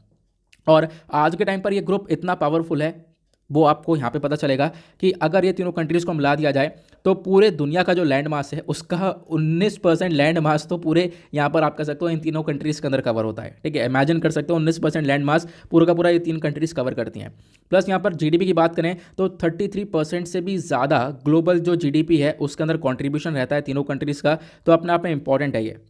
और आज के टाइम पर ये ग्रुप इतना पावरफुल है, वो आपको यहाँ पे पता चलेगा कि अगर ये तीनों कंट्रीज़ को मिला दिया जाए तो पूरे दुनिया का जो लैंड मास है उसका 19% लैंड मास तो पूरे यहाँ पर आप कह सकते हो इन तीनों कंट्रीज़ के अंदर कवर होता है। ठीक है, इमेजिन कर सकते हो 19% लैंड मास पूरा का पूरा ये तीन कंट्रीज़ कवर करती हैं। प्लस यहाँ पर GDP की बात करें तो 33% से भी ज़्यादा ग्लोबल जो GDP है उसके अंदर कॉन्ट्रीब्यूशन रहता है तीनों कंट्रीज़ का, तो अपने आप में इंपॉर्टेंट है ये।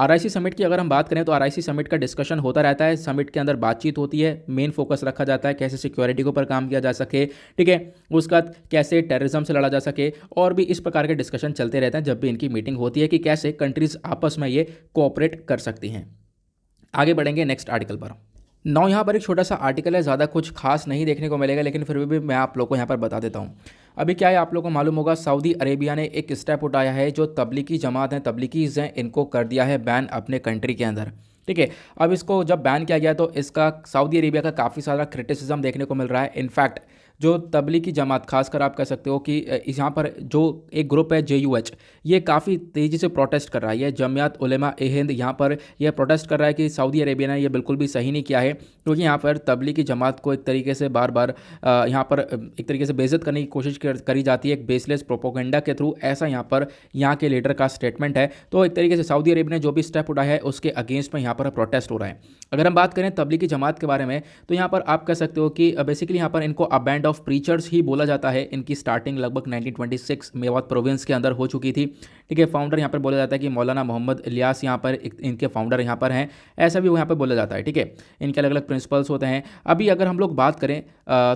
RIC समिट की अगर हम बात करें तो RIC समिट का डिस्कशन होता रहता है, समिट के अंदर बातचीत होती है, मेन फोकस रखा जाता है कैसे सिक्योरिटी के ऊपर काम किया जा सके, ठीक है, उसके बाद कैसे टेररिज्म से लड़ा जा सके, और भी इस प्रकार के डिस्कशन चलते रहते हैं जब भी इनकी मीटिंग होती है कि कैसे कंट्रीज आपस में ये कोऑपरेट कर सकती हैं। आगे बढ़ेंगे नेक्स्ट आर्टिकल पर। नौ यहाँ पर एक छोटा सा आर्टिकल है, ज़्यादा कुछ खास नहीं देखने को मिलेगा, लेकिन फिर भी मैं आप लोग को यहाँ पर बता देता हूँ। अभी क्या है, आप लोगों को मालूम होगा सऊदी अरेबिया ने एक स्टेप उठाया है, जो तबलीगी जमात हैं, तबलीगीज़ हैं, इनको कर दिया है बैन अपने कंट्री के अंदर। ठीक है, अब इसको जब बैन किया गया तो इसका सऊदी अरेबिया का काफ़ी सारा क्रिटिसिज्म देखने को मिल रहा है। इनफैक्ट जो तबलीगी जमात, खासकर आप कह सकते हो कि यहाँ पर जो एक ग्रुप है JUH, ये काफ़ी तेज़ी से प्रोटेस्ट कर रहा है। ये जमियत उलेमा ए हिंद यहाँ पर यह प्रोटेस्ट कर रहा है कि सऊदी अरेबिया ने ये बिल्कुल भी सही नहीं किया है, क्योंकि यहाँ पर तबलीगी जमात को एक तरीके से बार बार यहाँ पर एक तरीके से बेइज्जत करने की कोशिश करी जाती है एक बेसलेस प्रोपोगंडा के थ्रू, ऐसा यहाँ पर यहाँ के लीडर का स्टेटमेंट है। तो एक तरीके से सऊदी अरेबिया ने जो भी स्टेप उठाया है उसके अगेंस्ट में यहाँ पर प्रोटेस्ट हो रहा है। अगर हम बात करें तबलीगी जमात के बारे में तो यहाँ पर आप कह सकते हो कि बेसिकली यहाँ पर इनको a band of of preachers ही बोला जाता है। इनकी स्टार्टिंग लगभग 1926 मेवात प्रोविंस के अंदर हो चुकी थी। ठीक है, फाउंडर यहाँ पर बोला जाता है कि मौलाना मोहम्मद इलियास यहाँ पर इनके फाउंडर यहाँ पर हैं, ऐसा भी यहाँ पर बोला जाता है। ठीक है, इनके अलग अलग प्रिंसिपल्स होते हैं। अभी अगर हम लोग बात करें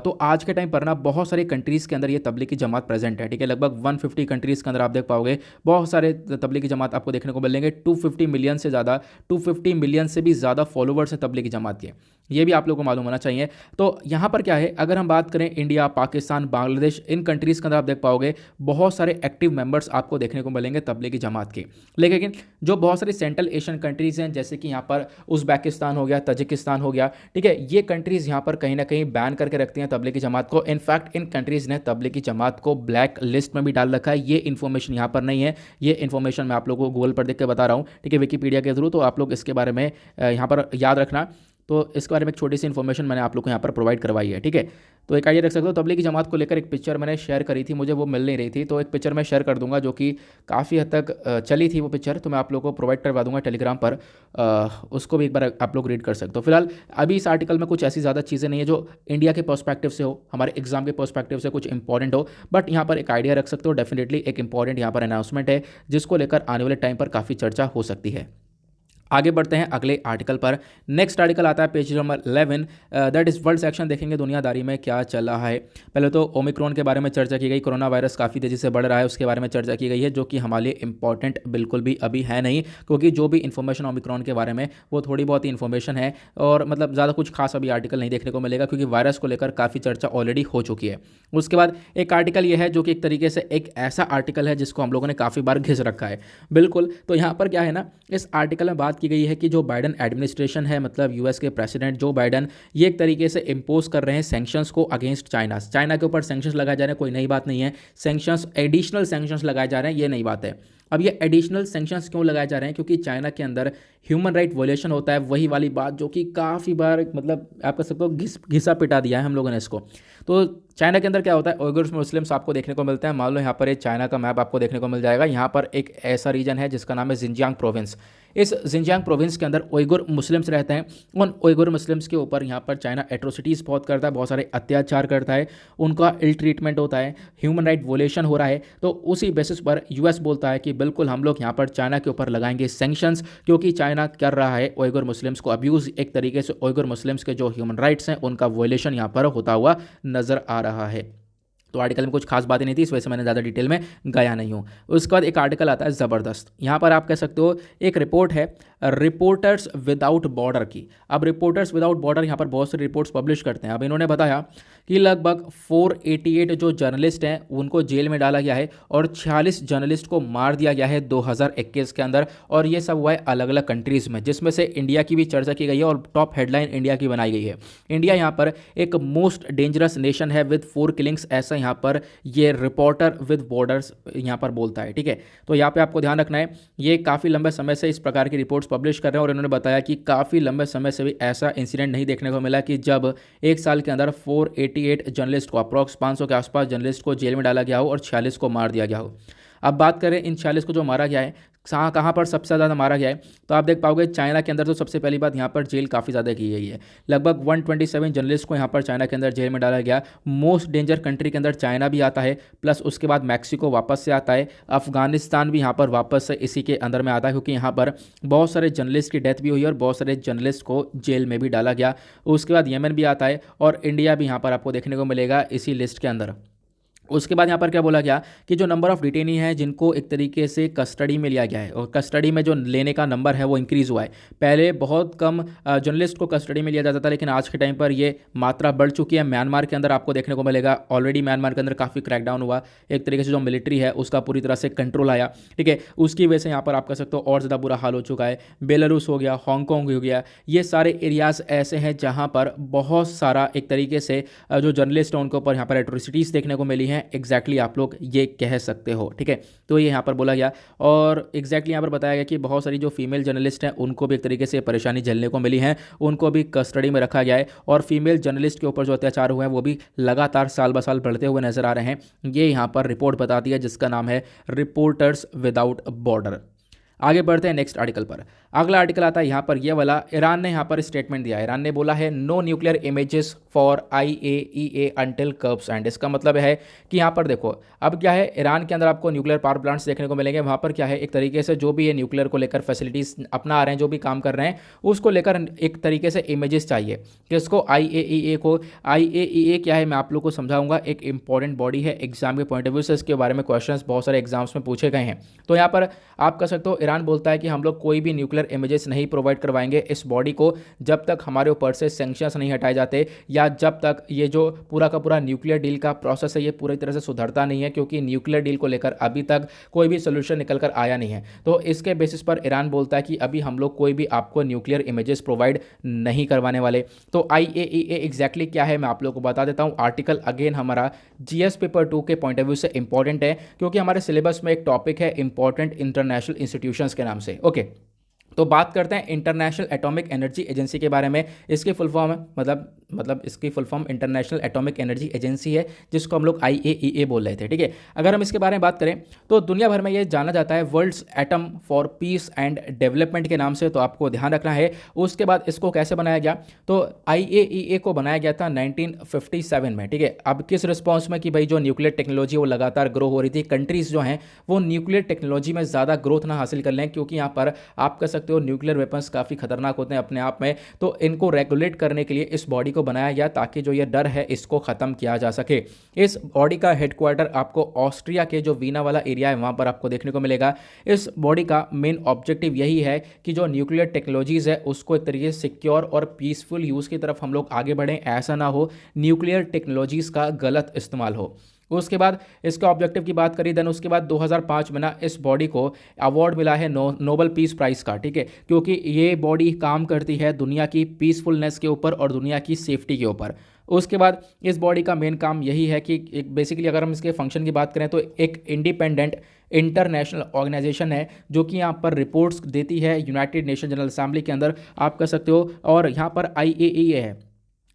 तो आज के टाइम पर ना बहुत सारे कंट्रीज़ के अंदर ये तबलीगी जमात प्रेजेंट है। ठीक है, लगभग 150 कंट्रीज़ के अंदर आप देख पाओगे बहुत सारे तबलीगी जमात आपको देखने को मिलेंगे। 250 मिलियन से ज़्यादा, 250 मिलियन से भी ज़्यादा फॉलोवर्स हैं तबलीगी जमात के, ये भी आप लोगों को मालूम होना चाहिए। तो यहाँ पर क्या है, अगर हम बात करें इंडिया, पाकिस्तान, बांग्लादेश, इन कंट्रीज़ के अंदर आप देख पाओगे बहुत सारे एक्टिव मेंबर्स आपको देखने को मिलेंगे तबलीगी जमात के। लेकिन जो बहुत सारी सेंट्रल एशियन कंट्रीज़ हैं, जैसे कि यहाँ पर उज़्बेकिस्तान हो गया, तजिकिस्तान हो गया, ठीक है, ये कंट्रीज़ यहाँ पर कहीं ना कहीं बैन करके रखती हैं तबलीगी जमात को। इनफैक्ट इन कंट्रीज़ ने तबलीगी जमात को ब्लैक लिस्ट में भी डाल रखा है। ये इन्फॉर्मेशन यहाँ पर नहीं है, ये इन्फॉर्मेशन मैं आप लोगों को गूगल पर देख के बता रहा हूँ। ठीक है, विकीपीडिया के थ्रू, तो आप लोग इसके बारे में यहाँ पर याद रखना। तो इसके बारे में एक छोटी सी इन्फॉर्मेशन मैंने आप लोग को यहाँ पर प्रोवाइड करवाई है। ठीक है, तो एक आइडिया रख सकते हो। तबलीगी जमात को लेकर एक पिक्चर मैंने शेयर करी थी, मुझे वो मिल नहीं रही थी, तो एक पिक्चर मैं शेयर कर दूंगा जो कि काफ़ी हद तक चली थी वो पिक्चर, तो मैं आप लोगों को प्रोवाइड करवा दूंगा टेलीग्राम पर। उसको भी एक बार आप लोग रीड कर सकते हो। फिलहाल अभी इस आर्टिकल में कुछ ऐसी ज़्यादा चीज़ें नहीं है जो इंडिया के पर्सपेक्टिव से हो, हमारे एग्जाम के पर्सपेक्टिव से कुछ इंपॉर्टेंट हो, बट यहाँ पर एक आइडिया रख सकते हो। डेफिनेटली एक इंपॉर्टेंट यहाँ पर अनाउंसमेंट है जिसको लेकर आने वाले टाइम पर काफ़ी चर्चा हो सकती है। आगे बढ़ते हैं अगले आर्टिकल पर। नेक्स्ट आर्टिकल आता है page number 11, that is world section. देखेंगे दुनियादारी में क्या चल रहा है। पहले तो ओमिक्रॉन के बारे में चर्चा की गई, कोरोना वायरस काफ़ी तेज़ी से बढ़ रहा है, उसके बारे में चर्चा की गई है, जो कि हमारे लिए इंपॉर्टेंट बिल्कुल भी अभी है नहीं, क्योंकि जो भी इन्फॉर्मेशन ओमिक्रॉन के बारे में वो थोड़ी बहुत ही इन्फॉर्मेशन है, और मतलब ज़्यादा कुछ खास अभी आर्टिकल नहीं देखने को मिलेगा, क्योंकि वायरस को लेकर काफ़ी चर्चा ऑलरेडी हो चुकी है। उसके बाद एक आर्टिकल ये है जो कि एक तरीके से एक ऐसा आर्टिकल है जिसको हम लोगों ने काफ़ी बार घिस रखा है। बिल्कुल, तो यहाँ पर क्या है ना, इस आर्टिकल में बात की गई है कि जो बाइडन एडमिनिस्ट्रेशन है, मतलब यूएस के प्रेसिडेंट जो बाइडन, ये एक तरीके से इंपोज कर रहे हैं सैंक्शंस को अगेंस्ट चाइना। चाइना के ऊपर सैंक्शंस लगाए जा रहे हैं, कोई नई बात नहीं है। सैंक्शंस, एडिशनल सैंक्शंस लगाए जा रहे हैं, ये नई बात है। अब ये एडिशनल सैंक्शंस क्यों लगाए जा रहे हैं? क्योंकि चाइना के अंदर ह्यूमन राइट वायलेशन होता है, वही वाली बात जो कि काफ़ी बार मतलब आप कह सकते हो घिसा पिटा दिया है हम लोगों ने इसको। तो चाइना के अंदर क्या होता है, उइगुर्स मुस्लिम्स आपको देखने को मिलते हैं। मान लो यहाँ पर एक चाइना का मैप आपको देखने को मिल जाएगा। यहाँ पर एक ऐसा रीजन है जिसका नाम है जिनजियांग प्रोविंस। इस जिनजियांग प्रोविंस के अंदर उइगुर मुस्लिम्स रहते हैं। उन उइगुर मुस्लिम्स के ऊपर यहाँ पर चाइना एट्रोसिटीज़ बहुत करता है, बहुत सारे अत्याचार करता है, उनका इल ट्रीटमेंट होता है, ह्यूमन राइट वोलेशन हो रहा है। तो उसी बेसिस पर यूएस बोलता है कि बिल्कुल हम लोग यहाँ पर चाइना के ऊपर लगाएंगे सैंक्शंस, क्योंकि चाइना कर रहा है उइगुर मुस्लिम्स को अब्यूज़। एक तरीके से उइगुर मुस्लिम्स के जो ह्यूमन राइट्स हैं उनका वोलेशन यहाँ पर होता हुआ नजर आ रहा है। तो आर्टिकल में कुछ खास बातें नहीं थी, इस वजह से मैंने ज़्यादा डिटेल में गया नहीं हूँ। उसके बाद एक आर्टिकल आता है ज़बरदस्त। यहाँ पर आप कह सकते हो एक रिपोर्ट है रिपोर्टर्स विदाउट बॉर्डर की। अब रिपोर्टर्स विदाउट बॉर्डर यहाँ पर बहुत सारी रिपोर्ट्स पब्लिश करते हैं। अब इन्होंने बताया कि लगभग 488 जो जर्नलिस्ट हैं उनको जेल में डाला गया है और 46 जर्नलिस्ट को मार दिया गया है 2021 के अंदर, और ये सब हुआ है अलग अलग कंट्रीज़ में, जिसमें से इंडिया की भी चर्चा की गई है और टॉप हेडलाइन इंडिया की बनाई गई है। इंडिया यहाँ पर एक मोस्ट डेंजरस नेशन है विद 4 किलिंग्स, ऐसा यहाँ पर ये रिपोर्टर विद बॉर्डर्स यहाँ पर बोलता है। ठीक है, तो यहाँ पे आपको ध्यान रखना है, ये काफ़ी लंबे समय से इस प्रकार की रिपोर्ट्स पब्लिश कर रहे हैं, और इन्होंने बताया कि काफ़ी लंबे समय से भी ऐसा इंसिडेंट नहीं देखने को मिला कि जब एक साल के अंदर 488 जर्नलिस्ट को, अप्रॉक्स 500 के आसपास जर्नलिस्ट को जेल में डाला गया हो और 46 को मार दिया गया हो। अब बात करें इन 46 को जो मारा गया है, कहाँ पर सबसे ज़्यादा मारा गया है, तो आप देख पाओगे चाइना के अंदर। तो सबसे पहली बात, यहाँ पर जेल काफ़ी ज़्यादा की गई है। लगभग 127 जर्नलिस्ट को यहाँ पर चाइना के अंदर जेल में डाला गया। मोस्ट डेंजर कंट्री के अंदर चाइना भी आता है, प्लस उसके बाद मैक्सिको वापस से आता है, अफगानिस्तान भी यहाँ पर वापस से इसी के अंदर में आता है, क्योंकि यहाँ पर बहुत सारे जर्नलिस्ट की डेथ भी हुई और बहुत सारे जर्नलिस्ट को जेल में भी डाला गया। उसके बाद येमन भी आता है, और इंडिया भी यहाँ पर आपको देखने को मिलेगा इसी लिस्ट के अंदर। उसके बाद यहाँ पर क्या बोला गया कि जो नंबर ऑफ डिटेनी है जिनको एक तरीके से कस्टडी में लिया गया है, और कस्टडी में जो लेने का नंबर है वो इंक्रीज़ हुआ है। पहले बहुत कम जर्नलिस्ट को कस्टडी में लिया जाता था, लेकिन आज के टाइम पर ये मात्रा बढ़ चुकी है। म्यांमार के अंदर आपको देखने को मिलेगा, ऑलरेडी म्यांमार के अंदर काफ़ी क्रैकडाउन हुआ, एक तरीके से जो मिलिट्री है उसका पूरी तरह से कंट्रोल आया। ठीक है, उसकी वजह से यहाँ पर आप कह सकते हो और ज़्यादा बुरा हाल हो चुका है। बेलारूस हो गया, हांगकॉन्ग हो गया, ये सारे एरियाज़ ऐसे हैं जहाँ पर बहुत सारा एक तरीके से जो जर्नलिस्ट हैं उनके ऊपर यहाँ पर एट्रोसिटीज़ देखने को मिली हैं। एग्जैक्टली आप लोग ये कह सकते हो। ठीक है, तो ये यहाँ पर बोला गया, और एग्जैक्टली यहाँ पर बताया गया कि बहुत सारी जो फीमेल जर्नलिस्ट हैं उनको भी एक तरीके से परेशानी झेलने को मिली है, उनको भी कस्टडी में रखा गया है, और फीमेल जर्नलिस्ट के ऊपर जो अत्याचार हुए हैं वो भी लगातार साल ब साल बढ़ते हुए नजर आ रहे हैं। ये यहाँ पर रिपोर्ट बताती है जिसका नाम है रिपोर्टर्स विदाउट बॉर्डर। आगे बढ़ते हैं नेक्स्ट आर्टिकल पर। अगला आर्टिकल आता है यहाँ पर ये वाला। ईरान ने यहाँ पर स्टेटमेंट दिया। ईरान ने बोला है no nuclear images for IAEA until curbs end. इसका मतलब है कि यहाँ पर देखो अब क्या है, ईरान के अंदर आपको न्यूक्लियर पावर प्लांट्स देखने को मिलेंगे। वहाँ पर क्या है, एक तरीके से जो भी ये न्यूक्लियर को लेकर फैसिलिटीज़ अपना आ रहे हैं, जो भी काम कर रहे हैं, उसको लेकर एक तरीके से इमेजेस चाहिए किसको, IAEA को। IAEA क्या है मैं आप लोग को समझाऊंगा। एक इंपॉर्टेंट बॉडी है एग्जाम के पॉइंट ऑफ व्यू से, इसके बारे में क्वेश्चंस बहुत सारे एग्जाम्स में पूछे गए हैं। तो यहाँ पर आप कह सकते हो ईरान बोलता है कि हम लोग कोई भी न्यूक्लियर इमेजेस नहीं प्रोवाइड करवाएंगे इस बॉडी को जब तक हमारे ऊपर से सैंक्शंस नहीं हटाए जाते, या जब तक ये जो पूरा का पूरा न्यूक्लियर डील का प्रोसेस है ये पूरी तरह से सुधरता नहीं है, क्योंकि न्यूक्लियर डील को लेकर अभी तक कोई भी सोल्यूशन निकल कर आया नहीं है। तो इसके बेसिस पर ईरान बोलता है कि अभी हम लोग कोई भी आपको न्यूक्लियर इमेजेस प्रोवाइड नहीं करवाने वाले। तो IAEA एग्जैक्टली क्या है मैं आप लोग को बता देता हूँ। आर्टिकल अगेन हमारा GS पेपर 2 के पॉइंट ऑफ व्यू से इंपॉर्टेंट है, क्योंकि हमारे सिलेबस में एक टॉपिक है इंपॉर्टेंट इंटरनेशनल इंस्टीट्यूशंस के नाम से। ओके, तो बात करते हैं इंटरनेशनल एटॉमिक एनर्जी एजेंसी के बारे में। इसकी फुल फॉर्म है मतलब इसकी full form international atomic energy agency है, जिसको हम लोग IAEA बोल रहे थे। ठीक है, अगर हम इसके बारे में बात करें तो दुनिया भर में ये जाना जाता है world's atom for peace and development के नाम से, तो आपको ध्यान रखना है। उसके बाद इसको कैसे बनाया गया, तो IAEA को बनाया गया था 1957 में। ठीक है, अब किस रिस्पॉन्स में कि भाई जो न्यूक्लियर टेक्नोलॉजी वो लगातार ग्रो हो रही थी, कंट्रीज जो हैं वो न्यूक्लियर टेक्नोलॉजी में ज़्यादा ग्रोथ ना हासिल कर लें, क्योंकि यहाँ पर आप कह सकते हो न्यूक्लियर वेपन्स काफ़ी खतरनाक होते हैं अपने आप में। तो इनको रेगुलेट करने के लिए इस बॉडी को बनाया गया, ताकि जो ये डर है इसको ख़त्म किया जा सके। इस बॉडी का हेडक्वार्टर आपको ऑस्ट्रिया के जो वीना वाला एरिया है वहाँ पर आपको देखने को मिलेगा। इस बॉडी का मेन ऑब्जेक्टिव यही है कि जो न्यूक्लियर टेक्नोलॉजीज़ है उसको एक तरीके से सिक्योर और पीसफुल यूज़ की तरफ हम लोग आगे बढ़ें, ऐसा ना हो न्यूक्लियर टेक्नोलॉजीज़ का गलत इस्तेमाल हो। उसके बाद इसका ऑब्जेक्टिव की बात करी, देन उसके बाद 2005 में ना इस बॉडी को अवार्ड मिला है नोबेल पीस प्राइज़ का। ठीक है, क्योंकि ये बॉडी काम करती है दुनिया की पीसफुलनेस के ऊपर और दुनिया की सेफ्टी के ऊपर। उसके बाद इस बॉडी का मेन काम यही है कि एक बेसिकली अगर हम इसके फंक्शन की बात करें तो एक इंडिपेंडेंट इंटरनेशनल ऑर्गेनाइजेशन है, जो कि यहाँ पर रिपोर्ट्स देती है यूनाइटेड नेशन जनरल असेंबली के अंदर, आप कह सकते हो। और यहाँ पर IAEA है,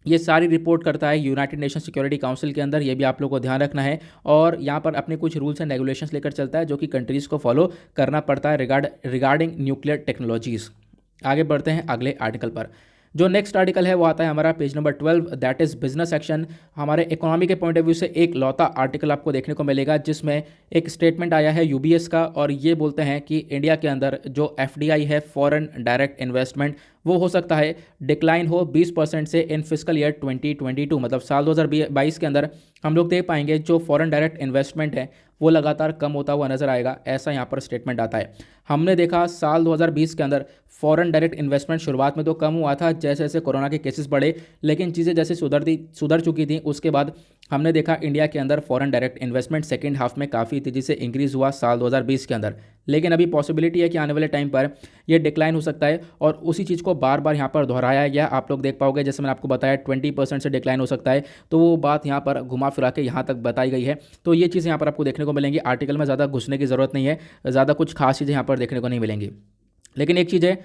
ये सारी रिपोर्ट करता है यूनाइटेड नेशन सिक्योरिटी काउंसिल के अंदर। ये भी आप लोग को ध्यान रखना है। और यहाँ पर अपने कुछ रूल्स एंड रेगुलेशंस लेकर चलता है, जो कि कंट्रीज़ को फॉलो करना पड़ता है रिगार्डिंग न्यूक्लियर टेक्नोलॉजीज़। आगे बढ़ते हैं अगले आर्टिकल पर। जो नेक्स्ट आर्टिकल है वो आता है हमारा page number 12, that is business section. हमारे इकोनॉमी के पॉइंट ऑफ व्यू से एक लौता आर्टिकल आपको देखने को मिलेगा, जिसमें एक स्टेटमेंट आया है UBS का, और ये बोलते हैं कि इंडिया के अंदर जो FDI है, फॉरेन डायरेक्ट इन्वेस्टमेंट, वो हो सकता है डिक्लाइन हो 20% से इन फिजिकल ईयर 2022, मतलब साल 2022 के अंदर हम लोग देख पाएंगे जो फॉरेन डायरेक्ट इन्वेस्टमेंट है वो लगातार कम होता हुआ नजर आएगा, ऐसा यहाँ पर स्टेटमेंट आता है। हमने देखा साल 2020 के अंदर फॉरेन डायरेक्ट इन्वेस्टमेंट शुरुआत में तो कम हुआ था, जैसे जैसे कोरोना के केसेस बढ़े, लेकिन चीज़ें जैसे सुधर चुकी थी, उसके बाद हमने देखा इंडिया के अंदर foreign direct investment second half में काफ़ी तेज़ी से इंक्रीज़ हुआ साल 2020 के अंदर। लेकिन अभी पॉसिबिलिटी है कि आने वाले टाइम पर ये डिक्लाइन हो सकता है, और उसी चीज़ को बार बार यहाँ पर दोहराया गया। आप लोग देख पाओगे, जैसे मैंने आपको बताया 20% से डिक्लाइन हो सकता है, तो वो बात यहाँ पर घुमा फिरा के यहाँ तक बताई गई है। तो ये चीज़ यहाँ पर आपको देखने को मिलेंगी। आर्टिकल में ज़्यादा घुसने की ज़रूरत नहीं है, ज़्यादा कुछ खास चीज़ें यहाँ पर देखने को नहीं मिलेंगी। लेकिन एक चीज़ है,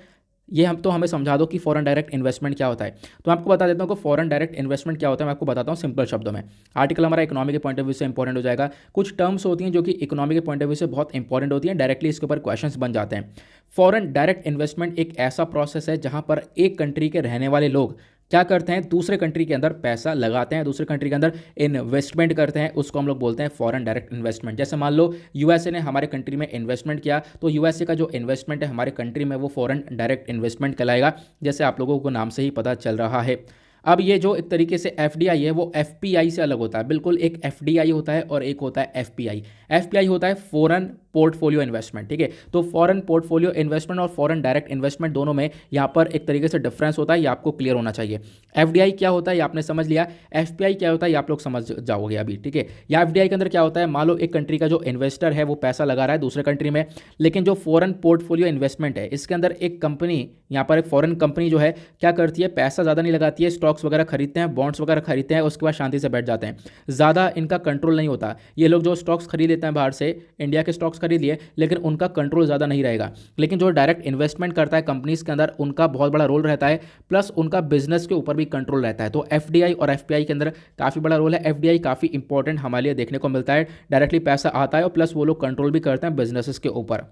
ये हम तो हमें समझा दो कि फॉरेन डायरेक्ट इन्वेस्टमेंट क्या होता है। तो आपको बता देता हूँ कि फॉरेन डायरेक्ट इन्वेस्टमेंट क्या होता है, मैं आपको बताता हूँ सिंपल शब्दों में। आर्टिकल हमारा इकोनॉमी के पॉइंट ऑफ व्यू से इंपॉर्टेंट हो जाएगा। कुछ टर्म्स होती हैं जो कि इकोनॉमी के पॉइंट ऑफ व्यू से बहुत इंपॉर्टेंट होती हैं, डायरेक्टली इसके ऊपर क्वेश्चंस बन जाते हैं। फॉरेन डायरेक्ट इन्वेस्टमेंट एक ऐसा प्रोसेस है जहाँ पर एक कंट्री के रहने वाले लोग क्या करते हैं, दूसरे कंट्री के अंदर पैसा लगाते हैं, दूसरे कंट्री के अंदर इन्वेस्टमेंट करते हैं, उसको हम लोग बोलते हैं फॉरेन डायरेक्ट इन्वेस्टमेंट। जैसे मान लो USA ने हमारे कंट्री में इन्वेस्टमेंट किया, तो USA का जो इन्वेस्टमेंट है हमारे कंट्री में वो फॉरेन डायरेक्ट इन्वेस्टमेंट कहलाएगा, जैसे आप लोगों को नाम से ही पता चल रहा है। अब ये जो एक तरीके से FDI है वो FPI से अलग होता है। बिल्कुल, एक FDI होता है और एक होता है FPI। FPI होता है फॉरेन पोर्टफोलियो इन्वेस्टमेंट। ठीक है, तो फॉरेन पोर्टफोलियो इन्वेस्टमेंट और फॉरेन डायरेक्ट इन्वेस्टमेंट दोनों में यहाँ पर एक तरीके से डिफरेंस होता है, ये आपको क्लियर होना चाहिए। FDI क्या होता है ये आपने समझ लिया, FPI क्या होता है ये आप लोग समझ जाओगे अभी। ठीक है, या FDI के अंदर क्या होता है, मान लो एक कंट्री का जो इन्वेस्टर है वो पैसा लगा रहा है दूसरे कंट्री में, लेकिन जो फॉरेन पोर्टफोलियो इन्वेस्टमेंट है इसके अंदर एक कंपनी, यहाँ पर एक फॉरेन कंपनी जो है क्या करती है, पैसा ज़्यादा नहीं लगाती है, स्टॉक्स वगैरह खरीदते हैं, बॉन्ड्स वगैरह खरीदते हैं, उसके बाद शांति से बैठ जाते हैं, ज़्यादा इनका कंट्रोल नहीं होता। ये लोग जो स्टॉक्स खरीद लेते हैं बाहर से, इंडिया के स्टॉक्स खरीद लिए, लेकिन उनका कंट्रोल ज़्यादा नहीं रहेगा। लेकिन जो डायरेक्ट इन्वेस्टमेंट करता है कंपनीज के अंदर, उनका बहुत बड़ा रोल रहता है, प्लस उनका बिजनेस के ऊपर भी कंट्रोल रहता है। तो FDI और FPI के अंदर काफ़ी बड़ा रोल है। FDI काफ़ी इंपॉर्टेंट हमारे लिए देखने को मिलता है, डायरेक्टली पैसा आता है और प्लस वो लोग कंट्रोल भी करते हैं बिजनेसेस के ऊपर।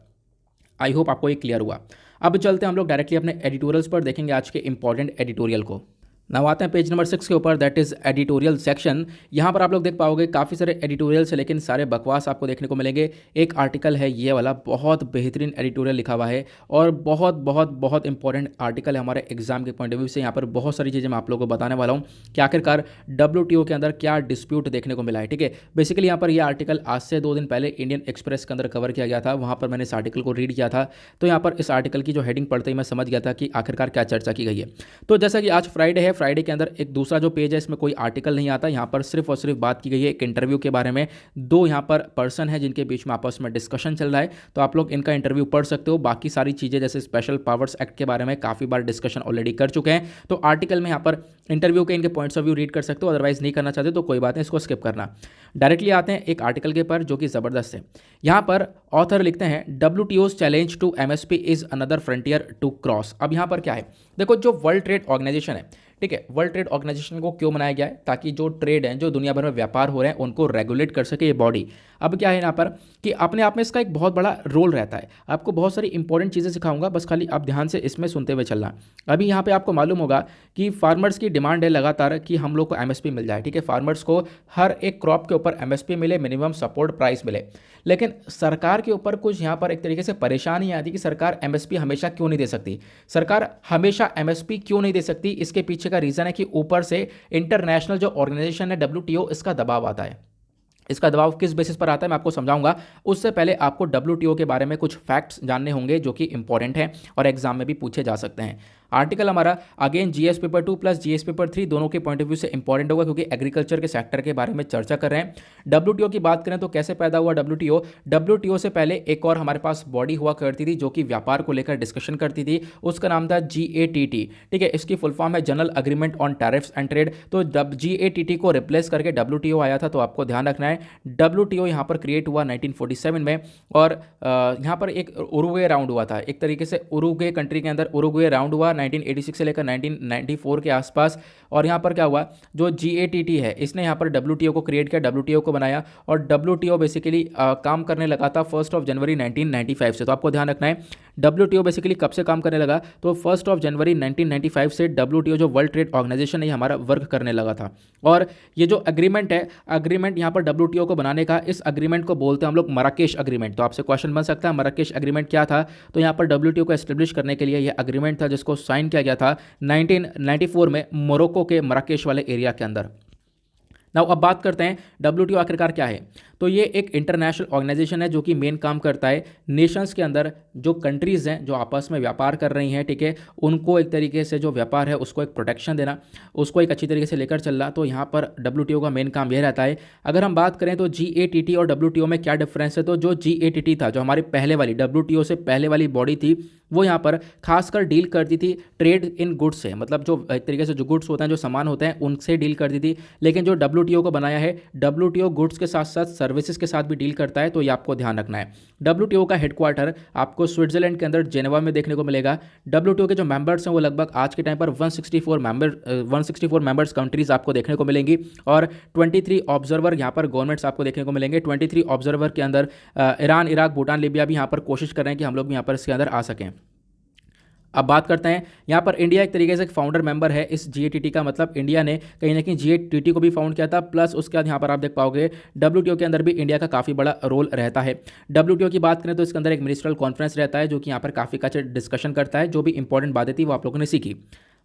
आई होप आपको ये क्लियर हुआ। अब चलते हैं हम लोग डायरेक्टली अपने एडिटोरियल्स पर, देखेंगे आज के इंपॉर्टेंट एडिटोरियल को। नाउ आते हैं पेज नंबर 6 के ऊपर, दैट इज एडिटोरियल सेक्शन। यहाँ पर आप लोग देख पाओगे काफ़ी सारे एडिटोरियल्स है, लेकिन सारे बकवास आपको देखने को मिलेंगे। एक आर्टिकल है ये वाला, बहुत बेहतरीन एडिटोरियल लिखा हुआ है और बहुत बहुत बहुत इंपॉर्टेंट आर्टिकल है हमारे एग्जाम के पॉइंट ऑफ व्यू से। यहाँ पर बहुत सारी चीज़ें मैं आप लोगों को बताने वाला हूँ कि आखिरकार WTO के अंदर क्या डिस्प्यूट देखने को मिला है। ठीक है, बेसिकली यहाँ पर यह आर्टिकल आज से 2 दिन पहले इंडियन एक्सप्रेस के अंदर कवर किया गया था, वहाँ पर मैंने इस आर्टिकल को रीड किया था। तो यहाँ पर इस आर्टिकल की जो हेडिंग पढ़ते ही मैं समझ गया था कि आखिरकार क्या चर्चा की गई है। तो जैसा कि आज फ्राइडे है, फ्राइडे के अंदर एक दूसरा जो पेज है इसमें कोई आर्टिकल नहीं आता, यहाँ पर सिर्फ और सिर्फ बात की गई है एक इंटरव्यू के बारे में। 2 यहाँ पर पर्सन है जिनके बीच में आपस में डिस्कशन चल रहा है, तो आप लोग इनका इंटरव्यू पढ़ सकते हो। बाकी सारी चीज़ें जैसे स्पेशल पावर्स एक्ट के बारे में काफ़ी बार डिस्कशन ऑलरेडी कर चुके हैं, तो आर्टिकल में यहाँ पर इंटरव्यू के इनके पॉइंट्स ऑफ व्यू रीड कर सकते हो। अदरवाइज नहीं करना चाहते तो कोई बात नहीं, इसको स्किप करना। डायरेक्टली आते हैं एक आर्टिकल के पर जो कि ज़बरदस्त है। यहाँ पर ऑथर लिखते हैं WTO's challenge to MSP is another frontier to cross. अब यहाँ पर क्या है, देखो जो वर्ल्ड ट्रेड ऑर्गेनाइजेशन है, ठीक है, वर्ल्ड ट्रेड ऑर्गेनाइजेशन को क्यों बनाया गया है, ताकि जो ट्रेड हैं, जो दुनिया भर में व्यापार हो रहे हैं, उनको रेगुलेट कर सके ये बॉडी। अब क्या है यहाँ पर कि अपने आप में इसका एक बहुत बड़ा रोल रहता है। आपको बहुत सारी इंपॉर्टेंट चीज़ें सिखाऊंगा, बस खाली आप ध्यान से इसमें सुनते हुए चलना। अभी यहाँ पे आपको मालूम होगा कि फार्मर्स की डिमांड है लगातार कि हम लोग को MSP मिल जाए। ठीक है, फार्मर्स को हर एक क्रॉप के ऊपर MSP मिले, मिनिमम सपोर्ट प्राइस मिले। लेकिन सरकार के ऊपर कुछ यहाँ पर एक तरीके से परेशानी आती कि सरकार MSP हमेशा क्यों नहीं दे सकती। सरकार हमेशा MSP क्यों नहीं दे सकती, इसके पीछे का रीज़न है कि ऊपर से इंटरनेशनल जो ऑर्गेनाइजेशन है WTO, इसका दबाव आता है। इसका दबाव किस बेसिस पर आता है मैं आपको समझाऊंगा। उससे पहले आपको WTO के बारे में कुछ फैक्ट्स जानने होंगे जो कि इंपॉर्टेंट हैं और एग्जाम में भी पूछे जा सकते हैं। आर्टिकल हमारा again GS paper 2 plus GS paper 3 दोनों के पॉइंट ऑफ व्यू से इंपॉर्टेंट होगा, क्योंकि एग्रीकल्चर के सेक्टर के बारे में चर्चा कर रहे हैं। WTO की बात करें तो कैसे पैदा हुआ WTO से पहले एक और हमारे पास बॉडी हुआ करती थी जो कि व्यापार को लेकर डिस्कशन करती थी, उसका नाम था GATT। ठीक है, इसकी फुल फॉर्म है general agreement on tariffs and trade. तो GATT को रिप्लेस करके WTO आया था, तो आपको ध्यान रखना है WTO यहाँ पर क्रिएट हुआ 1947 में। और यहाँ पर एक उरुग्वे राउंड हुआ था, एक तरीके से उरुग्वे कंट्री के अंदर उरुग्वे राउंड हुआ 1986 से लेकर 1994 के आसपास। और यहाँ पर क्या हुआ, जो GATT है इसने यहाँ पर WTO को क्रिएट किया, WTO को बनाया, और WTO बेसिकली काम करने लगा था 1 जनवरी 1995 से। तो आपको ध्यान रखना है WTO बेसिकली कब से काम करने लगा, तो 1 जनवरी 1995 से WTO जो वर्ल्ड ट्रेड ऑर्गेनाइजेशन है हमारा वर्क करने लगा था। और ये जो अग्रीमेंट है, अग्रीमेंट यहाँ पर WTO को बनाने का, इस अग्रीमेंट को बोलते हैं हम लोग मराकेश अग्रीमेंट। तो आपसे क्वेश्चन बन सकता है मराकेश अग्रीमेंट क्या था, तो यहाँ पर WTO को एस्टेब्लिश करने के लिए यह अग्रीमेंट था जिसको साइन किया गया था 1994 में मोरक्को के मराकेश वाले एरिया के अंदर। नाउ अब बात करते हैं WTO आखिरकार क्या है। तो ये एक इंटरनेशनल ऑर्गेनाइजेशन है जो कि मेन काम करता है नेशंस के अंदर जो कंट्रीज़ हैं जो आपस में व्यापार कर रही हैं, ठीक है, उनको एक तरीके से जो व्यापार है उसको एक प्रोटेक्शन देना, उसको एक अच्छी तरीके से लेकर चलना। तो यहाँ पर WTO का मेन काम यह रहता है। अगर हम बात करें तो GATT और WTO में क्या डिफरेंस है, तो जो GATT था, जो हमारी पहले वाली WTO से पहले वाली बॉडी थी, वो यहाँ पर खासकर डील करती थी ट्रेड इन गुड्स से, मतलब जो एक तरीके से जो गुड्स होते हैं, जो सामान होते हैं, उनसे डील करती थी। लेकिन जो WTO को बनाया है, WTO गुड्स के साथ साथ सर्विसेज के साथ भी डील करता है, तो ये आपको ध्यान रखना है। WTO का हेडक्वार्टर आपको स्विट्जरलैंड के अंदर जेनेवा में देखने को मिलेगा। WTO के जो मेंबर्स हैं वो लगभग आज के टाइम पर 164 मेंबर्स कंट्रीज आपको देखने को मिलेंगी, और 23 ऑब्जर्वर यहाँ पर गवर्नमेंट्स आपको देखने को मिलेंगे। 23 ऑब्जर्वर के अंदर ईरान, इराक, भूटान, लीबिया भी यहाँ पर कोशिश कर रहे हैं कि हम लोग भी यहाँ पर इसके अंदर आ सकें। अब बात करते हैं यहाँ पर इंडिया एक तरीके से फाउंडर मेंबर है इस GATT का, मतलब इंडिया ने कहीं ना कहीं GATT को भी फाउंड किया था। प्लस उसके बाद यहाँ पर आप देख पाओगे WTO के अंदर भी इंडिया का काफ़ी बड़ा रोल रहता है। WTO की बात करें तो इसके अंदर एक मिनिस्ट्रियल कॉन्फ्रेंस रहता है जो कि यहाँ पर काफ़ी अच्छा डिस्कशन करता है, जो भी इंपॉर्टेंट बातें थी वो आप लोगों ने सीखी।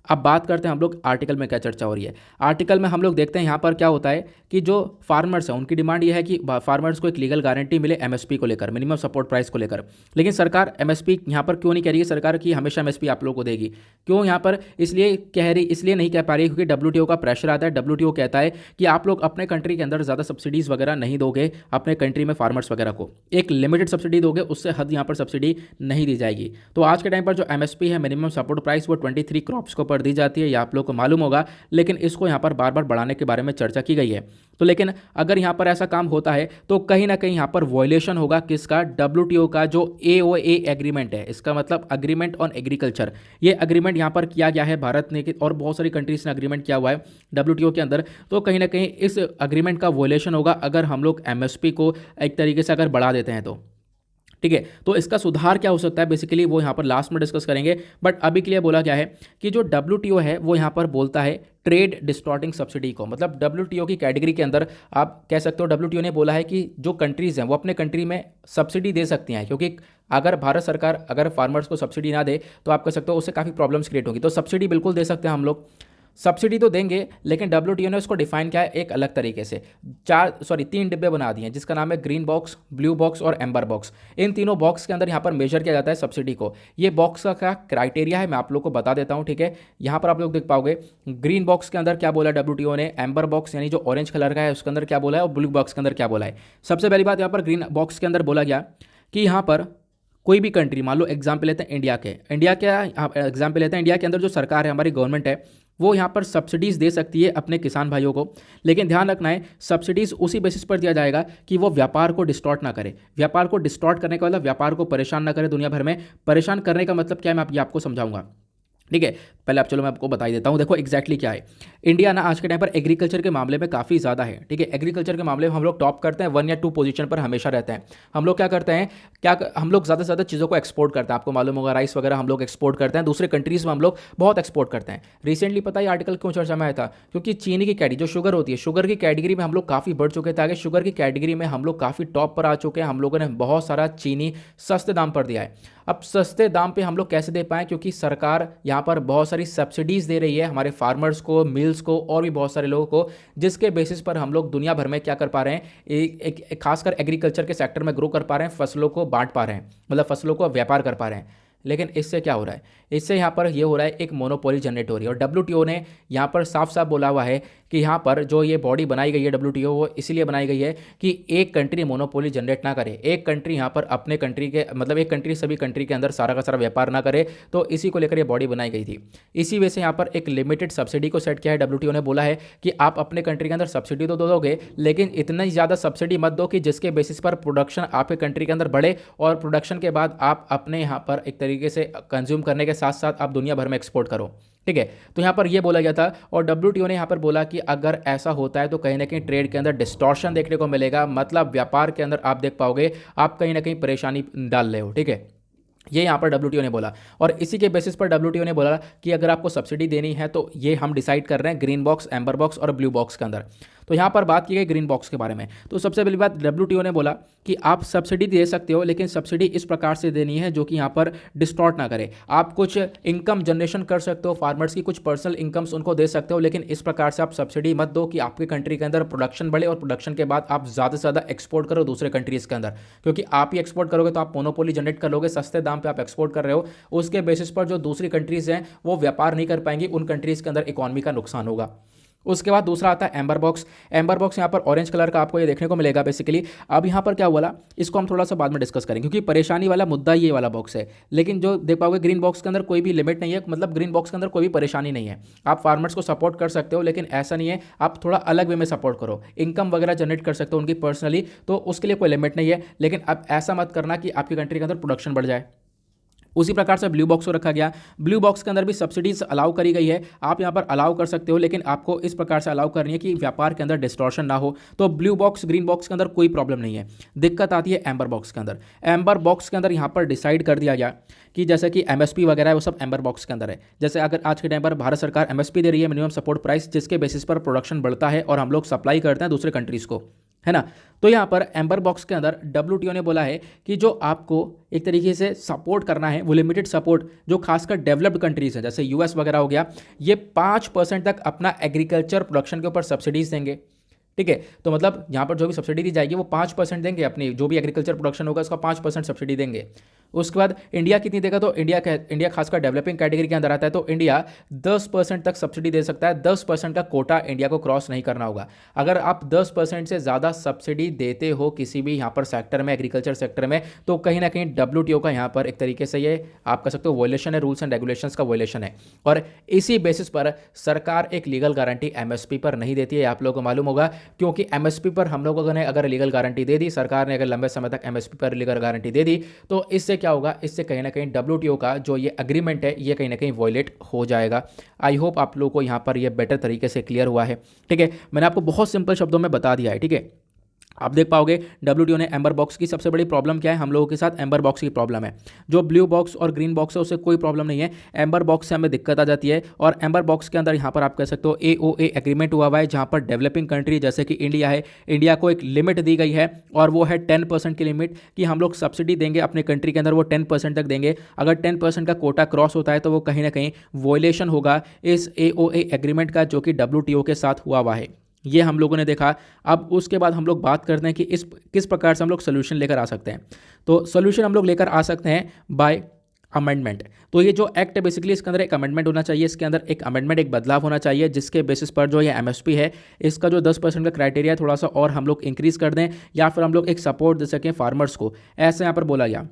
अब बात करते हैं हम लोग आर्टिकल में क्या चर्चा हो रही है। आर्टिकल में हम लोग देखते हैं यहाँ पर क्या होता है कि जो फार्मर्स हैं उनकी डिमांड ये है कि फार्मर्स को एक लीगल गारंटी मिले MSP को लेकर, मिनिमम सपोर्ट प्राइस को लेकर। लेकिन सरकार MSP यहाँ पर क्यों नहीं कह रही है, सरकार की हमेशा MSP आप लोगों को देगी क्यों यहाँ पर, इसलिए नहीं कह पा रही क्योंकि WTO का प्रेशर आता है। WTO कहता है कि आप लोग अपने कंट्री के अंदर ज़्यादा सब्सिडीज़ वगैरह नहीं दोगे, अपने कंट्री में फार्मर्स वगैरह को एक लिमिटेड सब्सिडी दोगे, उससे हद यहाँ पर सब्सिडी नहीं दी जाएगी। तो आज के टाइम पर जो MSP है, मिनिमम सपोर्ट प्राइस, वो 23 क्रॉप्स के ऊपर दी जाती है, या आप लोग को मालूम होगा। लेकिन इसको यहाँ पर बार बार बढ़ाने के बारे में चर्चा की गई है। तो लेकिन अगर यहाँ पर ऐसा काम होता है तो कहीं ना कहीं यहाँ पर वॉयलेशन होगा किसका, WTO का जो AOA एग्रीमेंट है, इसका मतलब अग्रीमेंट ऑन एग्रीकल्चर। ये अग्रीमेंट यहाँ पर किया गया है भारत ने और बहुत सारी कंट्रीज ने अग्रीमेंट किया हुआ है WTO के अंदर। तो कहीं ना कहीं इस अग्रीमेंट का वॉयलेशन होगा अगर हम लोग MSP को एक तरीके से अगर बढ़ा देते हैं तो। ठीक है। तो इसका सुधार क्या हो सकता है बेसिकली वो यहाँ पर लास्ट में डिस्कस करेंगे, बट अभी के लिए बोला क्या है कि जो डब्ल्यूटीओ है वो यहाँ पर बोलता है ट्रेड डिस्टॉर्टिंग सब्सिडी को, मतलब डब्ल्यूटीओ की कैटेगरी के अंदर आप कह सकते हो डब्ल्यूटीओ ने बोला है कि जो कंट्रीज़ हैं वो अपने कंट्री में सब्सिडी दे सकती हैं, क्योंकि अगर भारत सरकार अगर फार्मर्स को सब्सिडी ना दे तो आप कह सकते हो उससे काफ़ी प्रॉब्लम्स क्रिएट होगी। तो सब्सिडी बिल्कुल दे सकते हैं हम लोग, सब्सिडी तो देंगे, लेकिन डब्ल्यूटीओ ने उसको डिफाइन किया है एक अलग तरीके से। 3 डिब्बे बना दिए हैं जिसका नाम है ग्रीन बॉक्स, ब्लू बॉक्स और एम्बर बॉक्स। इन तीनों बॉक्स के अंदर यहाँ पर मेजर किया जाता है सब्सिडी को। ये बॉक्स का क्या क्राइटेरिया है मैं आप लोग को बता देता हूँ, ठीक है। यहाँ पर आप लोग देख पाओगे ग्रीन बॉक्स के अंदर क्या बोला डब्ल्यूटीओ ने, एम्बर बॉक्स यानी जो ऑरेंज कलर का है उसके अंदर क्या बोला है, और ब्लू बॉक्स के अंदर क्या बोला है। सबसे पहली बात यहाँ पर ग्रीन बॉक्स के अंदर बोला गया कि यहाँ पर कोई भी कंट्री, मान लो एग्जाम्पल लेते हैं इंडिया के एग्जाम्पल लेते हैं, इंडिया के अंदर जो सरकार है हमारी गवर्नमेंट है वो यहाँ पर सब्सिडीज़ दे सकती है अपने किसान भाइयों को, लेकिन ध्यान रखना है सब्सिडीज़ उसी बेसिस पर दिया जाएगा कि वो व्यापार को डिस्टॉर्ट ना करे। व्यापार को डिस्टॉर्ट करने का मतलब व्यापार को परेशान ना करे दुनिया भर में। परेशान करने का मतलब क्या है मैं ये आपको समझाऊंगा, ठीक है। पहले आप चलो मैं आपको बता ही देता हूँ। देखो एग्जैक्टली क्या है, इंडिया ना आज के टाइम पर एग्रीकल्चर के मामले में काफ़ी ज़्यादा है, ठीक है। एग्रीकल्चर के मामले में हम लोग टॉप करते हैं, 1 या 2 पोजीशन पर हमेशा रहते हैं। हम लोग क्या करते हैं, हम लोग ज़्यादा से ज़्यादा चीज़ों को एक्सपोर्ट करते हैं। आपको मालूम होगा राइस वगैरह हम लोग एक्सपोर्ट करते हैं, दूसरे कंट्रीज़ में हम लोग बहुत एक्सपोर्ट करते हैं। रिसेंटली पता है आर्टिकल क्यों चर्चा में आया था, क्योंकि चीनी की कैटेगरी जो शुगर होती है, शुगर की कैटेगरी में हम लोग काफ़ी बढ़ चुके थे आगे, शुगर की कैटेगरी में हम लोग काफ़ी टॉप पर आ चुके हैं। हम लोगों ने बहुत सारा चीनी सस्ते दाम पर दिया है। अब सस्ते दाम पे हम लोग कैसे दे पाएँ, क्योंकि सरकार यहाँ पर बहुत सारी सब्सिडीज़ दे रही है हमारे फार्मर्स को, मिल्स को और भी बहुत सारे लोगों को, जिसके बेसिस पर हम लोग दुनिया भर में क्या कर पा रहे हैं, एक खासकर एग्रीकल्चर के सेक्टर में ग्रो कर पा रहे हैं, फसलों को बांट पा रहे हैं, मतलब फसलों को व्यापार कर पा रहे हैं। लेकिन इससे क्या हो रहा है, इससे यहाँ पर ये हो रहा है एक मोनोपोली जनरेट हो रही है। और डब्ल्यूटीओ ने यहाँ पर साफ साफ बोला हुआ है कि यहाँ पर जो ये बॉडी बनाई गई है डब्ल्यूटीओ, वो इसलिए बनाई गई है कि एक कंट्री मोनोपोली जनरेट ना करे, एक कंट्री यहाँ पर अपने कंट्री के मतलब एक कंट्री सभी कंट्री के अंदर सारा का सारा व्यापार ना करे। तो इसी को लेकर ये बॉडी बनाई गई थी। इसी वजह से यहाँ पर एक लिमिटेड सब्सिडी को सेट किया है। डब्ल्यूटीओ ने बोला है कि आप अपने कंट्री के अंदर सब्सिडी तो दोगे, लेकिन इतनी ज़्यादा सब्सिडी मत दो कि जिसके बेसिस पर प्रोडक्शन आपके कंट्री के अंदर बढ़े, और प्रोडक्शन के बाद आप अपने यहाँ पर एक तरीके से कंज्यूम करने के साथ साथ आप दुनिया भर में एक्सपोर्ट करो, ठीक है। तो यहाँ पर ये बोला गया था, और डब्ल्यूटीओ ने यहाँ पर बोला कि अगर ऐसा होता है तो कहीं ना कहीं ट्रेड के अंदर डिस्टॉर्शन देखने को मिलेगा, मतलब व्यापार के अंदर आप देख पाओगे आप कहीं ना कहीं परेशानी डाल रहे हो, ठीक है। ये यहाँ पर डब्ल्यूटीओ ने बोला, और इसी के बेसिस पर डब्ल्यूटीओ ने बोला कि अगर आपको सब्सिडी देनी है तो ये हम डिसाइड कर रहे हैं ग्रीन बॉक्स, एम्बर बॉक्स और ब्लू बॉक्स के अंदर। तो यहाँ पर बात की गई ग्रीन बॉक्स के बारे में। तो सबसे पहली बात डब्ल्यूटीओ ने बोला कि आप सब्सिडी दे सकते हो, लेकिन सब्सिडी इस प्रकार से देनी है जो कि यहाँ पर डिस्टॉर्ट ना करे। आप कुछ इनकम जनरेशन कर सकते हो, फार्मर्स की कुछ पर्सनल इनकम्स उनको दे सकते हो, लेकिन इस प्रकार से आप सब्सिडी मत दो कि आपके कंट्री के अंदर प्रोडक्शन बढ़े और प्रोडक्शन के बाद आप ज़्यादा से ज़्यादा एक्सपोर्ट करो दूसरे कंट्रीज़ के अंदर, क्योंकि आप ही एक्सपोर्ट करोगे तो आप मोनोपोली जनरेट कर लोगे, सस्ते दाम पर आप एक्सपोर्ट कर रहे हो, उसके बेसिस पर जो दूसरी कंट्रीज़ हैं वो व्यापार नहीं कर पाएंगी, उन कंट्रीज़ के अंदर इकॉनमी का नुकसान होगा। उसके बाद दूसरा आता है एम्बर बॉक्स। एम्बर बॉक्स यहाँ पर ऑरेंज कलर का आपको ये देखने को मिलेगा बेसिकली। अब यहाँ पर क्या बोला, इसको हम थोड़ा सा बाद में डिस्कस करेंगे, क्योंकि परेशानी वाला मुद्दा ये वाला बॉक्स है। लेकिन जो देख पाओगे ग्रीन बॉक्स के अंदर कोई भी लिमिट नहीं है, मतलब ग्रीन बॉक्स के अंदर कोई भी परेशानी नहीं है। आप फार्मर्स को सपोर्ट कर सकते हो, लेकिन ऐसा नहीं है आप थोड़ा अलग वे में सपोर्ट करो, इनकम वगैरह जनरेट कर सकते हो उनकी पर्सनली, तो उसके लिए कोई लिमिट नहीं है। लेकिन अब ऐसा मत करना कि आपकी कंट्री के अंदर प्रोडक्शन बढ़ जाए। उसी प्रकार से ब्लू बॉक्स को रखा गया। ब्लू बॉक्स के अंदर भी सब्सिडीज अलाउ करी गई है, आप यहाँ पर अलाउ कर सकते हो, लेकिन आपको इस प्रकार से अलाउ करनी है कि व्यापार के अंदर डिस्टॉर्शन ना हो। तो ब्लू बॉक्स, ग्रीन बॉक्स के अंदर कोई प्रॉब्लम नहीं है। दिक्कत आती है एम्बर बॉक्स के अंदर। एम्बर बॉक्स के अंदर यहाँ पर डिसाइड कर दिया गया कि जैसे कि एमएसपी वगैरह है वो सब एम्बर बॉक्स के अंदर है। जैसे अगर आज के टाइम पर भारत सरकार एमएसपी दे रही है, मिनिमम सपोर्ट प्राइस, जिसके बेसिस पर प्रोडक्शन बढ़ता है और हम लोग सप्लाई करते हैं दूसरे कंट्रीज़ को, है ना। तो यहाँ पर एम्बर बॉक्स के अंदर डब्ल्यूटीओ ने बोला है कि जो आपको एक तरीके से सपोर्ट करना है वो लिमिटेड सपोर्ट, जो खासकर डेवलप्ड कंट्रीज़ है जैसे यूएस वगैरह हो गया, ये 5% तक अपना एग्रीकल्चर प्रोडक्शन के ऊपर सब्सिडीज़ देंगे, ठीक है। तो मतलब यहाँ पर जो भी सब्सिडी दी जाएगी वो 5% देंगे, अपनी जो भी एग्रीकल्चर प्रोडक्शन होगा उसका 5% सब्सिडी देंगे। उसके बाद इंडिया कितनी देगा, तो इंडिया खासकर डेवलपिंग कैटेगरी के अंदर आता है, तो इंडिया 10% तक सब्सिडी दे सकता है। 10% का कोटा इंडिया को क्रॉस नहीं करना होगा। अगर आप 10% से ज़्यादा सब्सिडी देते हो किसी भी यहाँ पर सेक्टर में, एग्रीकल्चर सेक्टर में, तो कहीं ना कहीं डब्ल्यूटीओ का यहाँ पर एक तरीके से ये आप कह सकते हो वॉयलेशन है, रूल्स एंड रेगुलेशंस का वॉयलेशन है। और इसी बेसिस पर सरकार एक लीगल गारंटी एमएसपी पर नहीं देती है, आप लोगों को मालूम होगा, क्योंकि एमएसपी पर हम लोगों ने अगर लीगल गारंटी दे दी, सरकार ने अगर लंबे समय तक एमएसपी पर लीगल गारंटी दे दी, तो इससे क्या होगा, इससे कहीं ना कहीं डब्ल्यूटीओ का जो ये एग्रीमेंट है ये कहीं ना कहीं वॉयलेट हो जाएगा। आई होप आप लोगों को यहाँ पर ये बेटर तरीके से क्लियर हुआ है, ठीक है। मैंने आपको बहुत सिंपल शब्दों में बता दिया है, ठीक है। आप देख पाओगे डब्ल्यूटीओ ने एम्बर बॉक्स की सबसे बड़ी प्रॉब्लम क्या है, हम लोगों के साथ एम्बर बॉक्स की प्रॉब्लम है। जो ब्लू बॉक्स और ग्रीन बॉक्स है उससे कोई प्रॉब्लम नहीं है, एम्बर बॉक्स से हमें दिक्कत आ जाती है। और एम्बर बॉक्स के अंदर यहाँ पर आप कह सकते हो AOA एग्रीमेंट हुआ है, जहाँ पर डेवलपिंग कंट्री जैसे कि इंडिया है, इंडिया को एक लिमिट दी गई है और वो है 10% की लिमिट कि हम लोग सब्सिडी देंगे अपने कंट्री के अंदर, वो 10% तक देंगे। अगर 10% का कोटा क्रॉस होता है तो वो कहीं ना कहीं वॉयलेशन होगा इस AOA एग्रीमेंट का, जो कि WTO के साथ हुआ है। ये हम लोगों ने देखा। अब उसके बाद हम लोग बात करते हैं कि इस किस प्रकार से हम लोग सोल्यूशन लेकर आ सकते हैं। तो सोल्यूशन हम लोग लेकर आ सकते हैं बाय अमेंडमेंट। तो ये जो एक्ट है बेसिकली इसके अंदर एक अमेंडमेंट होना चाहिए, इसके अंदर एक अमेंडमेंट, एक बदलाव होना चाहिए, जिसके बेसिस पर जो ये MSP है इसका जो 10% का क्राइटेरिया थोड़ा सा और हम लोग इंक्रीज कर दें, या फिर हम लोग एक सपोर्ट दे सकें फार्मर्स को, ऐसा यहाँ पर बोला गया।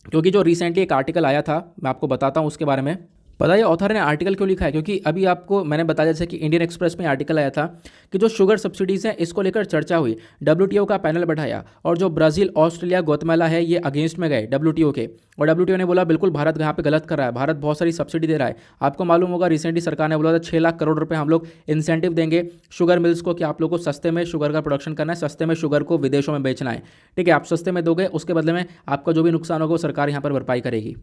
क्योंकि जो रिसेंटली एक आर्टिकल आया था, मैं आपको बताता हूँ उसके बारे में। पता है ऑथर ने आर्टिकल क्यों लिखा है? क्योंकि अभी आपको मैंने बताया जैसे कि इंडियन एक्सप्रेस में आर्टिकल आया था कि जो शुगर सब्सिडीज़ हैं इसको लेकर चर्चा हुई, WTO का पैनल बैठाया और जो ब्राज़ील, ऑस्ट्रेलिया, ग्वाटेमाला है ये अगेंस्ट में गए WTO के, और WTO ने बोला बिल्कुल भारत यहाँ पे गलत कर रहा है, भारत बहुत सारी सब्सिडी दे रहा है। आपको मालूम होगा रिसेंटली सरकार ने बोला था 6 लाख करोड़ रुपये हम लोग इंसेंटिव देंगे शुगर मिल्स को कि आप लोग को सस्ते में शुगर का प्रोडक्शन करना है, सस्ते में शुगर को विदेशों में बेचना है। ठीक है, आप सस्ते में दोगे, उसके बदले में आपका जो भी नुकसान होगा वो सरकार यहाँ पर भरपाई करेगी।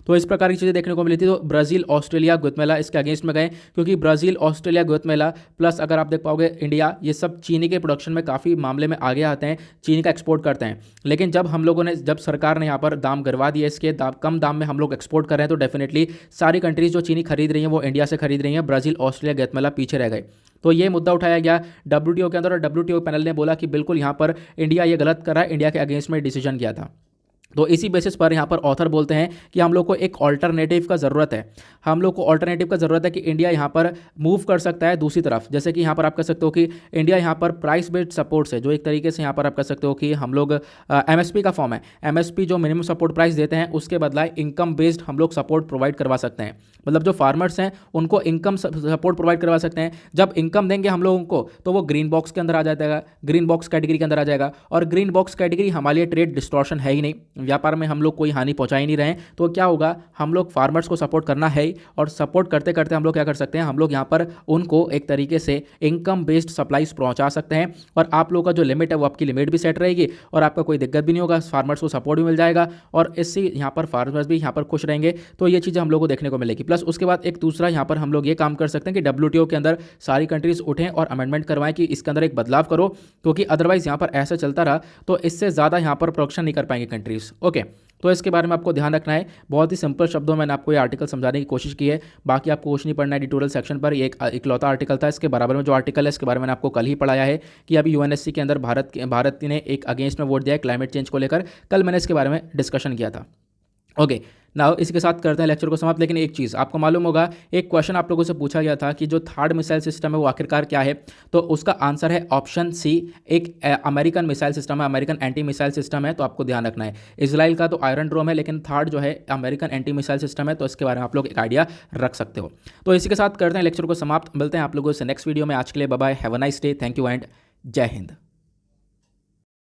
तो इस प्रकार की चीज़ें देखने को मिली थी। तो ब्राज़ील, ऑस्ट्रेलिया, ग्वाटेमाला इसके अगेंस्ट में गए, क्योंकि ब्राज़ील, ऑस्ट्रेलिया, ग्वाटेमाला प्लस अगर आप देख पाओगे इंडिया, ये सब चीनी के प्रोडक्शन में काफ़ी मामले में आगे आते हैं, चीनी का एक्सपोर्ट करते हैं। लेकिन जब हम लोगों ने, जब सरकार ने यहाँ पर दाम गिरवा दिए, इसके कम दाम में हम लोग एक्सपोर्ट कर रहे हैं, तो डेफिनेटली सारी कंट्रीज जो चीनी खरीद रही हैं वो इंडिया से खरीद रही हैं, ब्राज़ील, ऑस्ट्रेलिया, ग्वाटेमाला पीछे रह गए। तो ये मुद्दा उठाया गया WTO के अंदर, और WTO पैनल ने बोला कि बिल्कुल यहाँ पर इंडिया ये गलत कर रहा है, इंडिया के अगेंस्ट में डिसीजन किया था। तो इसी बेसिस पर यहाँ पर ऑथर बोलते हैं कि हम लोग को एक ऑल्टरनेटिव का ज़रूरत है, हम लोग को ऑल्टरनेटिव का ज़रूरत है कि इंडिया यहाँ पर मूव कर सकता है दूसरी तरफ। जैसे कि यहाँ पर आप कह सकते हो कि इंडिया यहाँ पर प्राइस बेस्ड सपोर्ट से, जो एक तरीके से यहाँ पर आप कह सकते हो कि हम लोग MSP का फॉर्म है, MSP जो मिनिमम सपोर्ट प्राइस देते हैं उसके बदला इनकम बेस्ड हम लोग सपोर्ट प्रोवाइड करवा सकते हैं। मतलब जो फार्मर्स हैं उनको इनकम सपोर्ट प्रोवाइड करवा सकते हैं। जब इनकम देंगे हम लोगों को तो वो ग्रीन बॉक्स के अंदर आ जाएगा, ग्रीन बॉक्स कैटेगरी के अंदर आ जाएगा। और ग्रीन बॉक्स कैटेगरी हमारे लिए ट्रेड डिस्टॉर्शन है ही नहीं, व्यापार में हम लोग कोई हानि पहुंचा ही नहीं रहे हैं। तो क्या होगा, हम लोग फार्मर्स को सपोर्ट करना है ही, और सपोर्ट करते करते हम लोग क्या कर सकते हैं, हम लोग यहाँ पर उनको एक तरीके से इनकम बेस्ड सप्लाईज पहुंचा सकते हैं। और आप लोग का जो लिमिट है वो आपकी लिमिट भी सेट रहेगी, और आपका कोई दिक्कत भी नहीं होगा, फार्मर्स को सपोर्ट भी मिल जाएगा, और इससे यहाँ पर फार्मर्स भी यहाँ पर खुश रहेंगे। तो ये चीज़ें हम लोग को देखने को मिलेगी। प्लस उसके बाद एक दूसरा यहाँ पर हम लोग ये काम कर सकते हैं कि WTO के अंदर सारी कंट्रीज उठें और अमेंडमेंट करवाएं कि इसके अंदर एक बदलाव करो, क्योंकि अदरवाइज यहाँ पर ऐसा चलता रहा तो इससे ज़्यादा यहाँ पर प्रोडक्शन नहीं कर पाएंगे कंट्रीज। ओके, तो इसके बारे में आपको ध्यान रखना है। बहुत ही सिंपल शब्दों में मैंने आपको ये आर्टिकल समझाने की कोशिश की है, बाकी आपको कुछ नहीं पढ़ना है। एडिटोरियल सेक्शन पर ये एक इकलौता आर्टिकल था, इसके बराबर में जो आर्टिकल है इसके बारे में मैंने आपको कल ही पढ़ाया है कि अभी UNSC के अंदर भारत ने एक अगेंस्ट में वोट दिया है क्लाइमेट चेंज को लेकर, कल मैंने इसके बारे में डिस्कशन किया था। ओके, नाउ इसके साथ करते हैं लेक्चर को समाप्त। लेकिन एक चीज़ आपको मालूम होगा, एक क्वेश्चन आप लोगों से पूछा गया था कि जो थर्ड मिसाइल सिस्टम है वो आखिरकार क्या है, तो उसका आंसर है ऑप्शन सी, एक अमेरिकन मिसाइल सिस्टम है, अमेरिकन एंटी मिसाइल सिस्टम है। तो आपको ध्यान रखना है, इजराइल का तो आयरन ड्रोम है, लेकिन थर्ड जो है अमेरिकन एंटी मिसाइल सिस्टम है। तो इसके बारे में आप लोग एक आइडिया रख सकते हो। तो इसी के साथ करते हैं लेक्चर को समाप्त, मिलते हैं आप लोगों से नेक्स्ट वीडियो में। आज के लिए bye bye, have a nice day, thank you and जय हिंद।